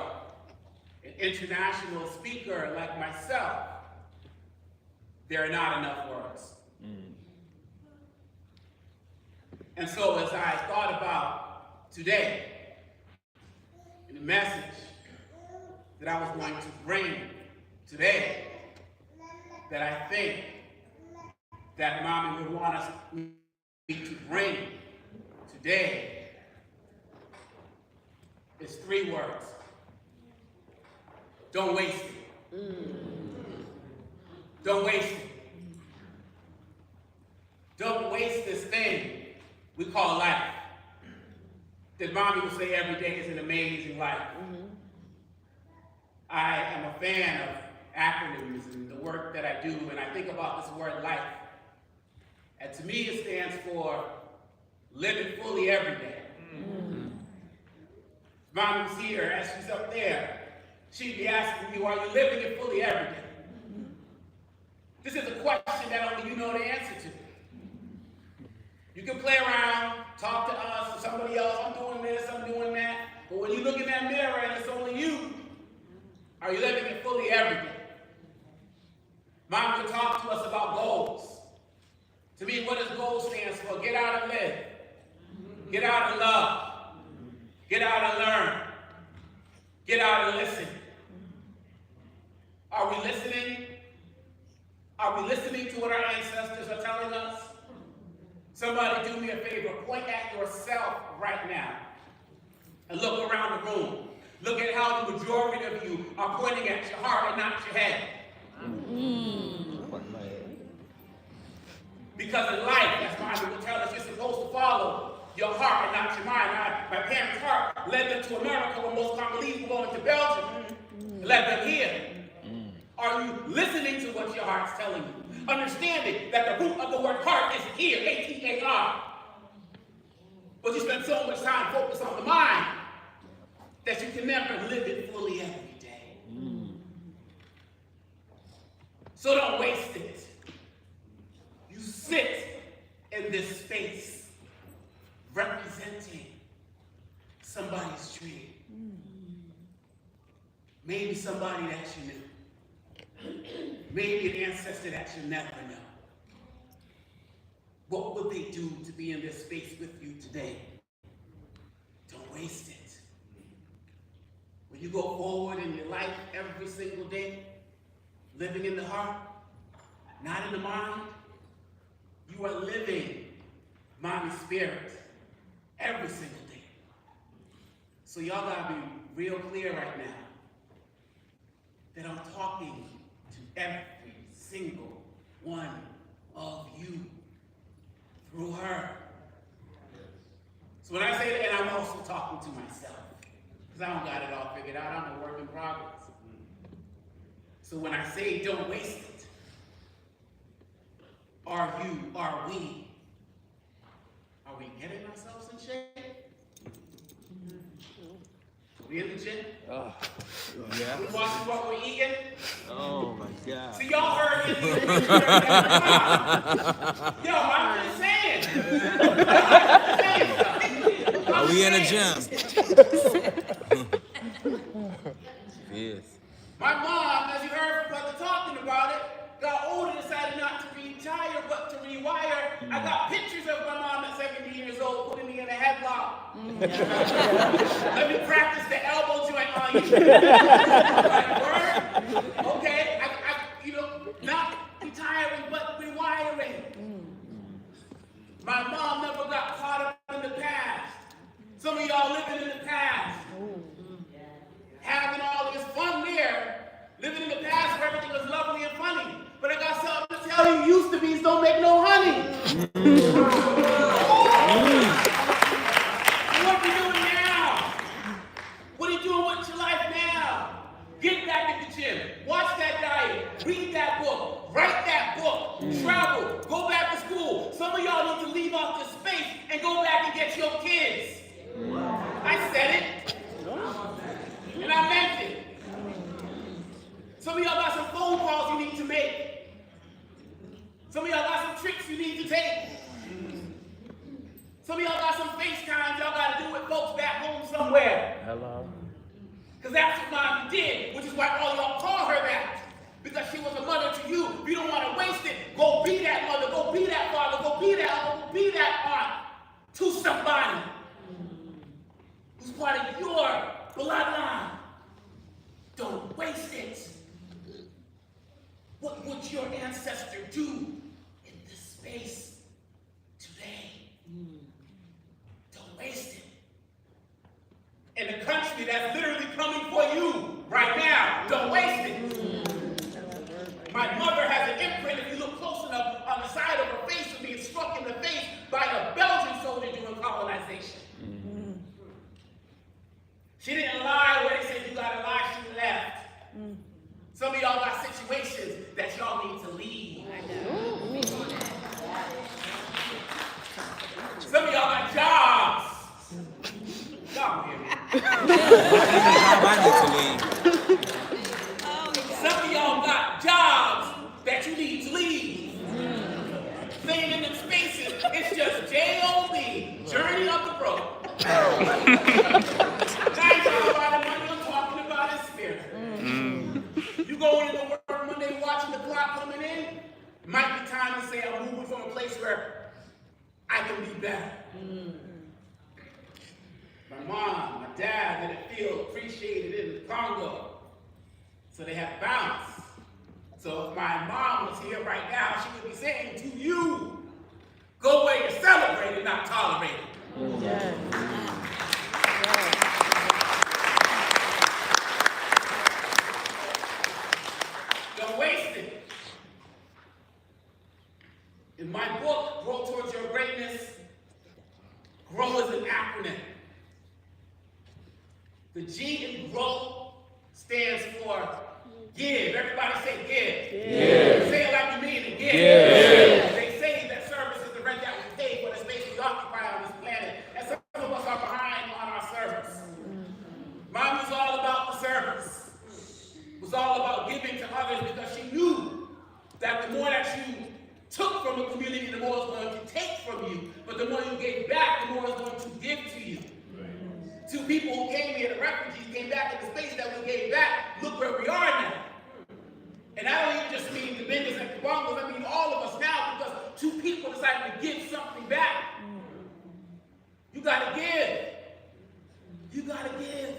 an international speaker like myself, there are not enough words. And so as I thought about today, and the message that I was going to bring today, that I think that Mommy would want us to bring today, is 3 words. Don't waste it. Don't waste it. Don't waste this thing we call life. That Mommy would say every day is an amazing life. I am a fan of acronyms and the work that I do, and I think about this word life. And to me, it stands for living fully every day. Mommy was here, as she's up there, she'd be asking you, are you living it fully every day? This is a question that only you know the answer to. You can play around, talk to us, or somebody else, I'm doing this, I'm doing that, but when you look in that mirror and it's only you, are you living it fully every day? Mom can talk to us about goals. To me, what does goal stand for? Get out and live. Get out and love. Get out and learn. Get out and listen. Are we listening? Are we listening to what our ancestors are telling us? Somebody do me a favor. Point at yourself right now and look around the room. Look at how the majority of you are pointing at your heart and not your head. Because in life, as Mommy will tell us, you're supposed to follow your heart and not your mind. My parents' heart led them to America when most Congolese were going to Belgium. Led them here. Are you listening to what your heart's telling you? Understanding that the root of the word heart is here, H-E-A-R. But you spend so much time focused on the mind can never live it fully every day. So don't waste it. You sit in this space representing somebody's dream. Maybe somebody that you knew. Maybe an ancestor that you never know. What would they do to be in this space with you today? Don't waste it. When you go forward in your life every single day, living in the heart, not in the mind, you are living mommy spirit every single day. So y'all gotta be real clear right now that I'm talking to every single one of you through her. So when I say that, and I'm also talking to myself, because I don't got it all figured out, I'm a work in progress. So when I say don't waste it, are we getting ourselves in shape? We in the gym? Oh, yeah. We watching what we're eating? Oh my God. See, y'all heard it. Yo, I'm just saying. Are we in a gym? Yes. My mom, as you heard from Brother talking about it, got older, decided not to retire, but to rewire. I got pictures of my mom at 70 years old putting me in a headlock. Let me practice the elbow joint on you. Like, word? Okay, not retiring, but rewiring. My mom never got caught up in the past. Some of y'all living in the past. Having all this fun there, living in the past where everything was lovely and funny. But I got something to tell you, used to be's don't make no honey. What are you doing now? What are you doing with your life now? Get back in the gym, watch that diet, read that book, write that book, travel, go back to school. Some of y'all need to leave off this space and go back and get your kids. I said it. And I meant it. Some of y'all got some phone calls you need to make. Some of y'all got some tricks you need to take. Some of y'all got some FaceTimes y'all got to do with folks back home somewhere. Hello. Because that's what Mommy did, which is why all y'all call her that. Because she was a mother to you. If you don't want to waste it, go be that mother, go be that father, go be that uncle, go be that aunt to somebody who's part of your bloodline. Don't waste it. What would your ancestor do in this space today? Don't waste it. In a country that's literally coming for you right now, don't waste it. My mother has an imprint, if you look close enough, on the side of her face of being struck in the face by a Belgian soldier during colonization. She didn't lie where they said you gotta lie, she left. Some of y'all got situations that y'all need to leave. Some of y'all got jobs. Y'all hear me? Some of y'all got jobs that you need to leave. Staying in them spaces, it's just J-O-B, journey of the broke. I ain't talking about the money, I'm talking about his spirit. You going into work Monday watching the clock coming in, might be time to say I'm moving from a place where I can be better. My mom, my dad didn't feel appreciated in the Congo, so they had to bounce. So if my mom was here right now, she would be saying to you, go where you're celebrated, not tolerated. Yes. Don't waste it. In my book, Grow Towards Your Greatness, GROW is an acronym. The G in GROW stands for give. Everybody say give. Give. Say it like you mean it. Give. Give. They say that service is the rent that we pay for the space we occupy on this planet. And some of us are behind on our service. Mommy's that the more that you took from a community, the more it's going to take from you. But the more you gave back, the more it's going to give to you. Two people who came here, the refugees, came back in the space that we gave back. Look where we are now. And I don't even just mean the Dibingas and Kabongos, I mean all of us now, because two people decided to give something back. You gotta give. You gotta give.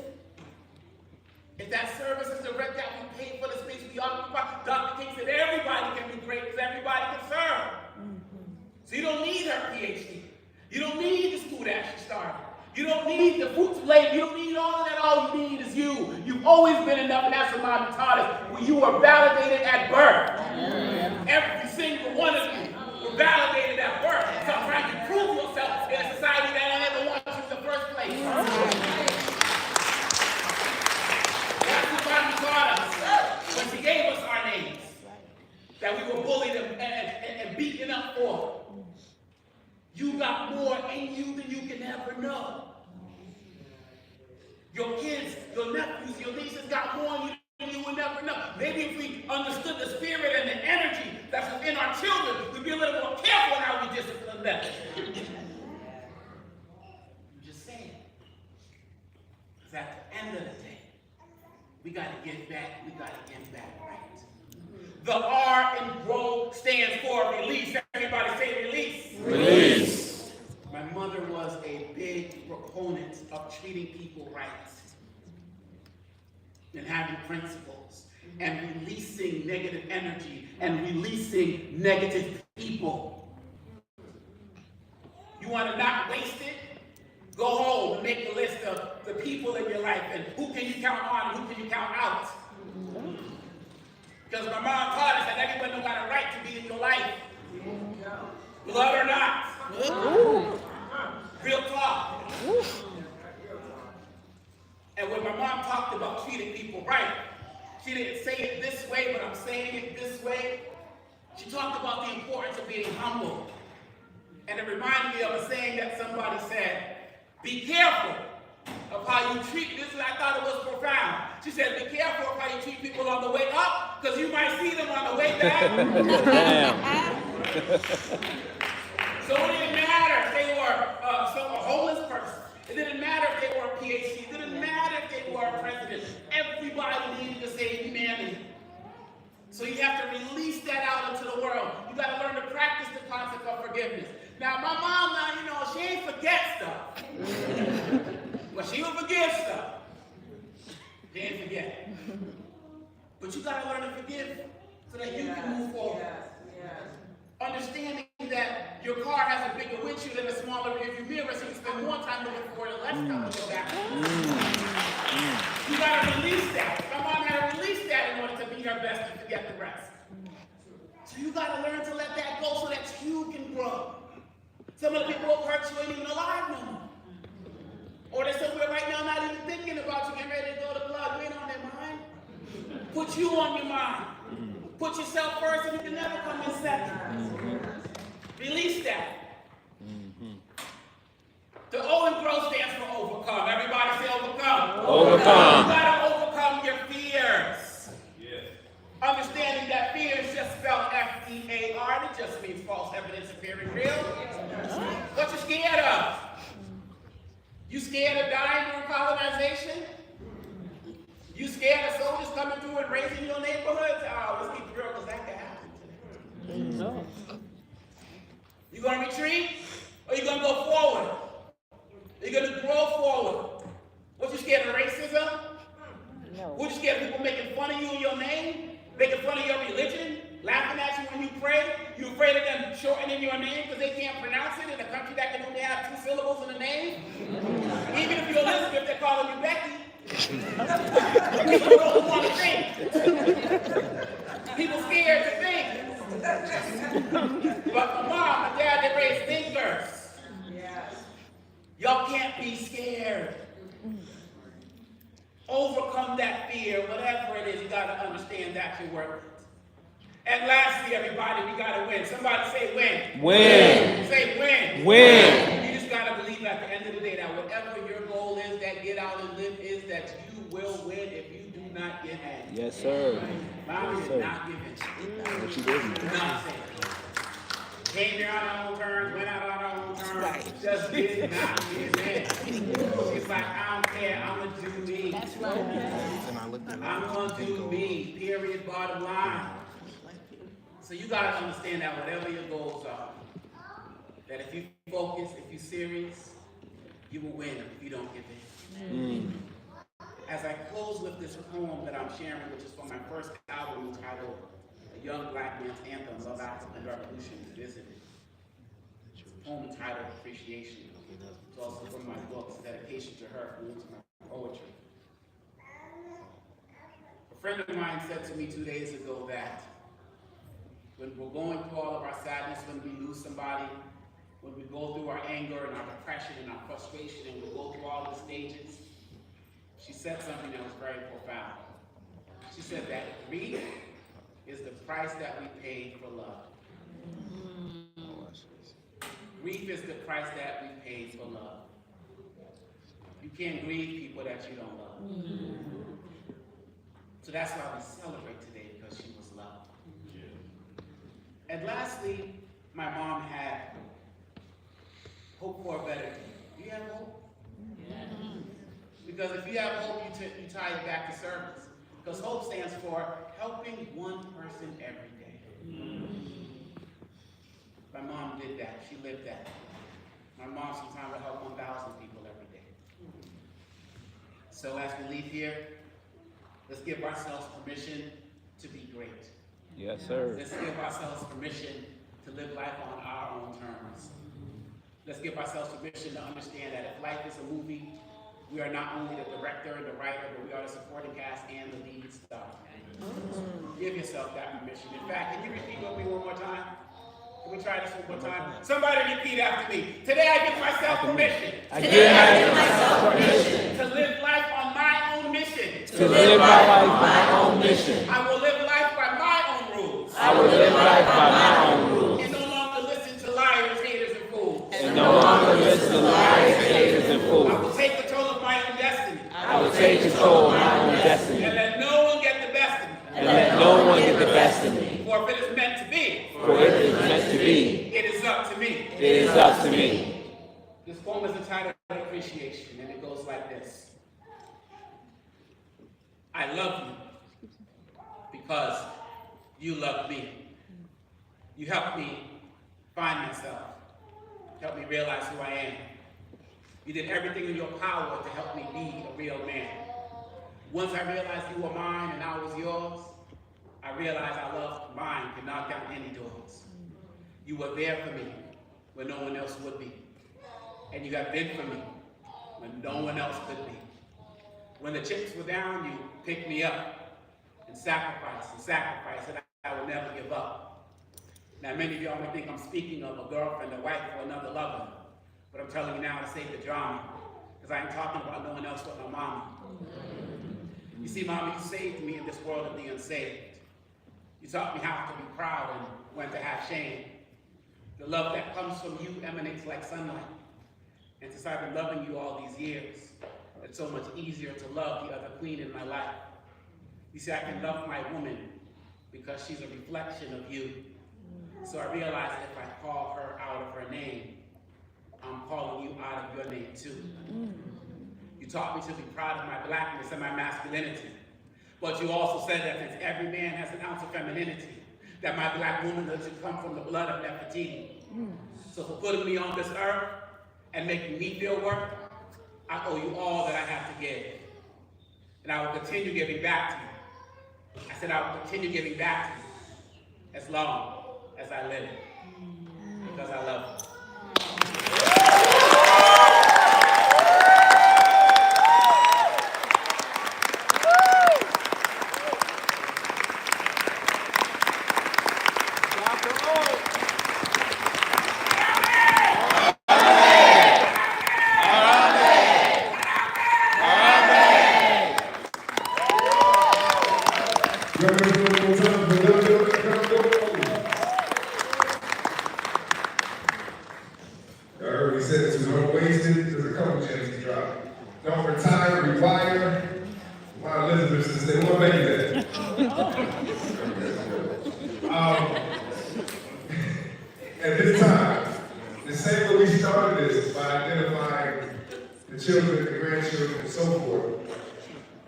If that service is direct that we pay for the space we occupy, Dr. King said everybody can be great because everybody can serve. So you don't need her PhD. You don't need the school that she started. You don't need the fruits of labor. You don't need all of that. All you need is you. You've always been enough, and that's what Mom taught us. When you were validated at birth. Every single one of you were validated at birth. Stop trying to prove yourself in a society that never wanted you in the first place. That's what Mom taught us when she gave us our names. That we were bullied and beaten up for. You got more in you than you can ever know. Your kids, your nephews, your nieces got more in you than you will never know. Maybe if we understood the spirit and the energy that's within our children, we'd be a little more careful in how we discipline them. I'm just saying. Because at the end of the day, we got to get back. We got to get back right. The R in grow stands for release. Everybody say release. Release. My mother was a big proponent of treating people right and having principles and releasing negative energy and releasing negative people. You want to not waste it? Go home and make a list of the people in your life and who can you count on and who can you count out. Because my mom taught us that everyone got a right to be in your life. Blood or not. Real talk. And when my mom talked about treating people right, she didn't say it this way, but I'm saying it this way. She talked about the importance of being humble. And it reminded me of a saying that somebody said, be careful of how you treat, this I thought it was profound. She said, be careful of how you treat people on the way up, because you might see them on the way back. So it didn't matter if they were a homeless person. It didn't matter if they were a PhD. It didn't matter if they were a president. Everybody needed the same humanity. So you have to release that out into the world. You got to learn to practice the concept of forgiveness. Now, my mom, she ain't forget stuff. But she will forgive stuff. She ain't forget. But you got to learn to forgive so that you can move forward. Understanding that your car has a bigger windshield and a smaller rearview mirror, so you spend more time looking forward and less time looking back. You got to release that. My mom had to release that in order to be her best and forget the rest. So you got to learn to let that go so that you can grow. Some of the people who hurt you ain't even alive no more. Or they're somewhere right now not even thinking about you, getting ready to go to the club. You ain't on their mind. Put you on your mind. Put yourself first and you can never come in second. Release that. The O in grow stands for overcome. Everybody say overcome. Overcome. You gotta overcome your fears. Yes. Understanding that fear is just spelled F-E-A-R. It just means false evidence appearing real. What you scared of? You scared of dying during colonization? You scared of soldiers coming through and raising your neighborhoods? Oh, let's keep it real, because that can happen today. No. You going to retreat? Or you going to go forward? Are you going to grow forward? What, you scared of racism? No. What, you scared of people making fun of you and your name? Making fun of your religion? Laughing at you when you pray? You afraid of them shortening your name because they can't pronounce it in a country that can only have 2 syllables in the name? Even if you're Elizabeth, they're calling you Becky. People don't want to think. People scared to think. But my mom, my dad, they raised thinkers. Y'all can't be scared. Overcome that fear, whatever it is, you got to understand that you're worth it. And lastly, everybody, we got to win. Somebody say win. Win. Say win. Win. You just got to believe at the end of the day that whatever your goal is, that get out and live is, that you will win if you do did not give in. Yes, sir. Mommy Yes, did sir. not give in. No, she didn't. Nothing. Came here on her own terms, went out on her own terms, just did not give in. She's like, I don't care, I'm gonna do me. That's right. I'm gonna do me, period, bottom line. So you gotta understand that whatever your goals are, that if you focus, if you're serious, you will win if you don't give in. As I close with this poem that I'm sharing, which is from my first album entitled A Young Black Man's Anthem, Love African Revolution Revisited. It's a poem entitled Appreciation. It's also from my books, Dedication to Her, Limbs of My Poetree. A friend of mine said to me 2 days ago that when we're going through all of our sadness, when we lose somebody, when we go through our anger and our depression and our frustration and we go through all the stages, she said something that was very profound. She said that grief is the price that we paid for love. Grief is the price that we paid for love. You can't grieve people that you don't love. So that's why we celebrate today, because she was loved. And lastly, my mom had hope for a better day. Do you have hope? Because if you have hope, you tie it back to service. Because hope stands for helping one person every day. My mom did that. She lived that. My mom sometimes would help 1,000 people every day. So as we leave here, let's give ourselves permission to be great. Yes, sir. Let's give ourselves permission to live life on our own terms. Let's give ourselves permission to understand that if life is a movie, we are not only the director and the writer, but we are the supporting cast and the lead star. Give yourself that permission. In fact, can you repeat with me one more time? Can we try this one more time? Somebody repeat after me. Today I give myself permission. Today I give myself permission to live life on my own mission. to live my life by my own mission. I will live life by my own rules. I will live life by my own rules. And no longer listen to liars, haters, and fools. And no longer listen to liars, haters, and I fools. will take control of my own destiny. I will take control of my own destiny. And let no one get the best of me. And let no one get the best of me. For if it is meant to be, For it is meant to be. it is up to me. It is up to me. This poem is entitled Appreciation, and it goes like this. I love you because you love me. You helped me find myself. Helped me realize who I am. You did everything in your power to help me be a real man. Once I realized you were mine and I was yours, I realized our love combined could knock down any doors. You were there for me when no one else would be. And you have been for me when no one else could be. When the chips were down, you picked me up and sacrificed, and I will never give up. Now, many of y'all may think I'm speaking of a girlfriend, a wife, or another lover, but I'm telling you now to save the drama, because I ain't talking about no one else but my mama. You see, Mama, you saved me in this world of the unsaved. You taught me how to be proud and when to have shame. The love that comes from you emanates like sunlight. And since I've been loving you all these years, it's so much easier to love the other queen in my life. You see, I can love my woman because she's a reflection of you. So I realized if I call her out of her name, I'm calling you out of your name too. You taught me to be proud of my blackness and my masculinity. But you also said that since every man has an ounce of femininity, that my black womanhood should come from the blood of Nefertiti. So for putting me on this earth and making me feel worth, I owe you all that I have to give. And I will continue giving back to you. I said I will continue giving back to you as long as I live, because I love you. Don't retire, rewire. My Elizabeth since they won't make it. At this time, the same way we started this by identifying the children, the grandchildren, and so forth.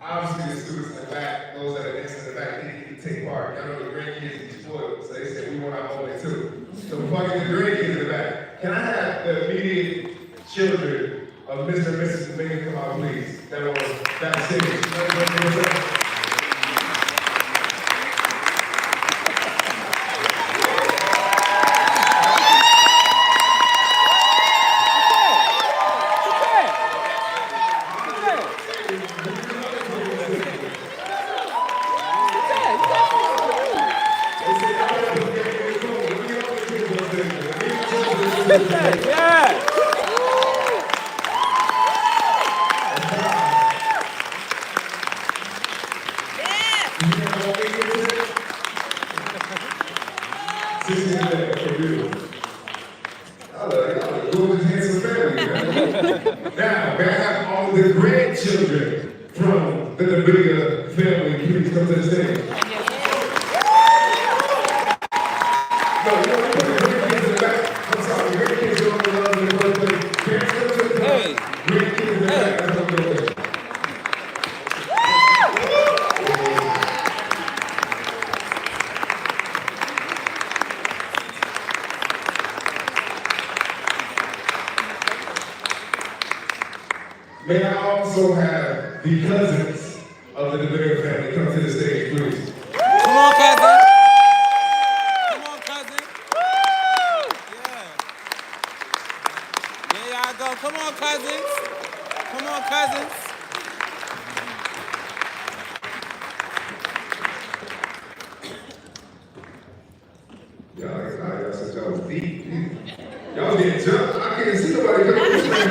Obviously, the students in the back, those that are dancing in the back, they need to take part. Y'all know the grandkids be spoiled, so they said we want our moment too. So before I get the grandkids in the back, can I have the immediate children of Mr. and Mrs. Dibinga come out, please? That was backstage. Now, may I have all the grandchildren from the Dibinga family please come to the stage? No, you know, put the grandkids in the back. I'm sorry, the grandkids don't belong in the first place. Parents, come to the front. Grandkids in the back, that's what I'm doing. May I also have the cousins of the Dibinga family come to the stage, please? Come on, cousin. Come on, cousin. Yeah. There y'all go. Come on, cousins. Come on, cousins. Y'all said y'all was deep. Y'all getting jumped. I can't see nobody coming this way.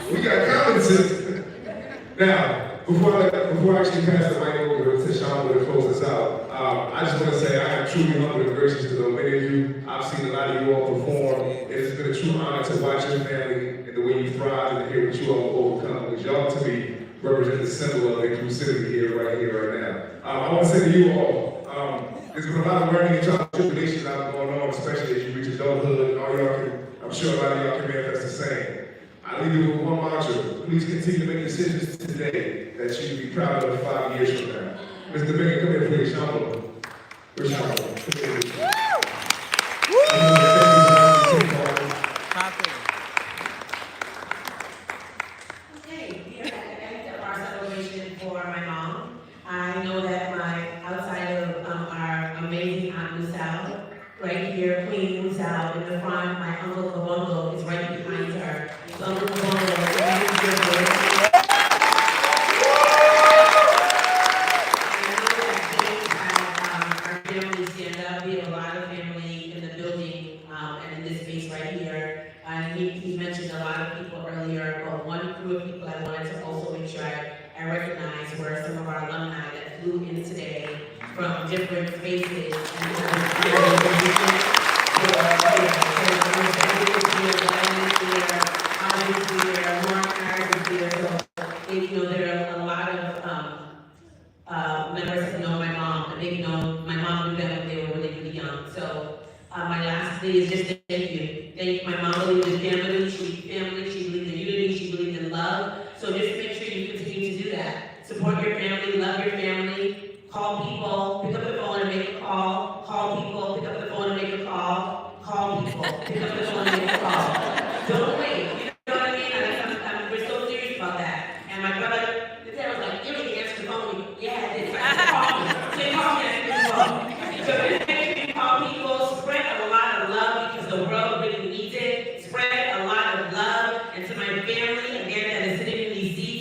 We got common sense. Now, before I actually pass the mic over to Sean to close this out, I just want to say I am truly humbled and gracious to know many of you. I've seen a lot of you all perform. It has been a true honor to watch your family and the way you thrive and to hear what you all overcome. Because y'all, to me, represent the symbol of inclusivity right here, right now. I want to say to you all, there's been a lot of learning and trials and tribulations out going on, especially as you reach adulthood. All y'all can, I'm sure a lot of y'all can manifest the same. I leave you with one mantra. Please continue to make decisions today that you will be proud of 5 years from now. Mr. Dibinga, come here, please. Sean. Where's Sean? Okay, we are at the end of our celebration for my mom. I know that outside of our amazing Aunt Musal, right here, Queen Musal in the front, my Uncle Kabongo is right behind her. So Uncle Kabongo, our family stand up. We have a lot of family in the building and in this space right here. He mentioned a lot of people earlier, but one group of people I wanted to also make sure I recognize were some of our alumni that flew in today from different spaces. There are a lot of members that know my mom, and they know my mom knew them when they were really, really young. So my last thing is just to thank you. Thank you. My mom believed in family, she believed in unity, she believed in love. So just make sure you continue to do that. Support your family, love your family, call people, pick up the phone and make a call, call people, pick up the phone and make a call, call people, pick up the phone and make a call. Don't wait. You know what I mean? We're so serious about that. And my brother, the dad was like, you don't answer the phone. Yeah, it's like, call me. So he called me and answered the phone. So just make sure you call people, spread a lot of love because the world really needs it. Spread a lot of love. And to my family, again, that is sitting in these seats,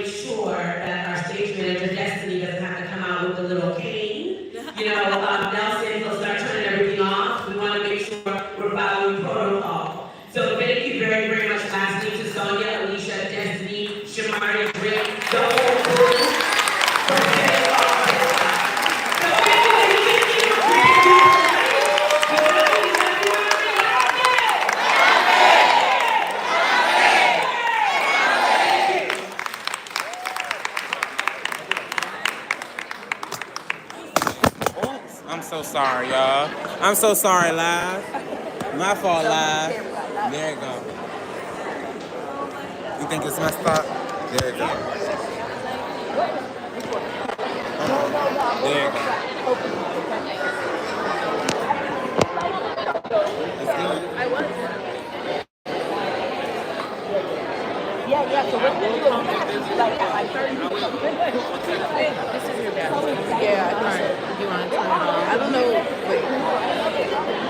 sure that our stage manager, Destiny, doesn't have to come out with a little cane. You know, Nelson will start turning everything off. We want to make sure we're following protocol. So thank you very, very much lastly to Sonia, Alicia, Destiny, Shamari, Rick, the whole crew. I'm so sorry, y'all. I'm so sorry, live. My fault, live. There it go. You think it's messed up? There it go. There it go. It's good. Yeah, so what did you do? Like, at like 30 minutes. This is your best. Yeah, I think so. You want to turn it on? I don't know. Wait.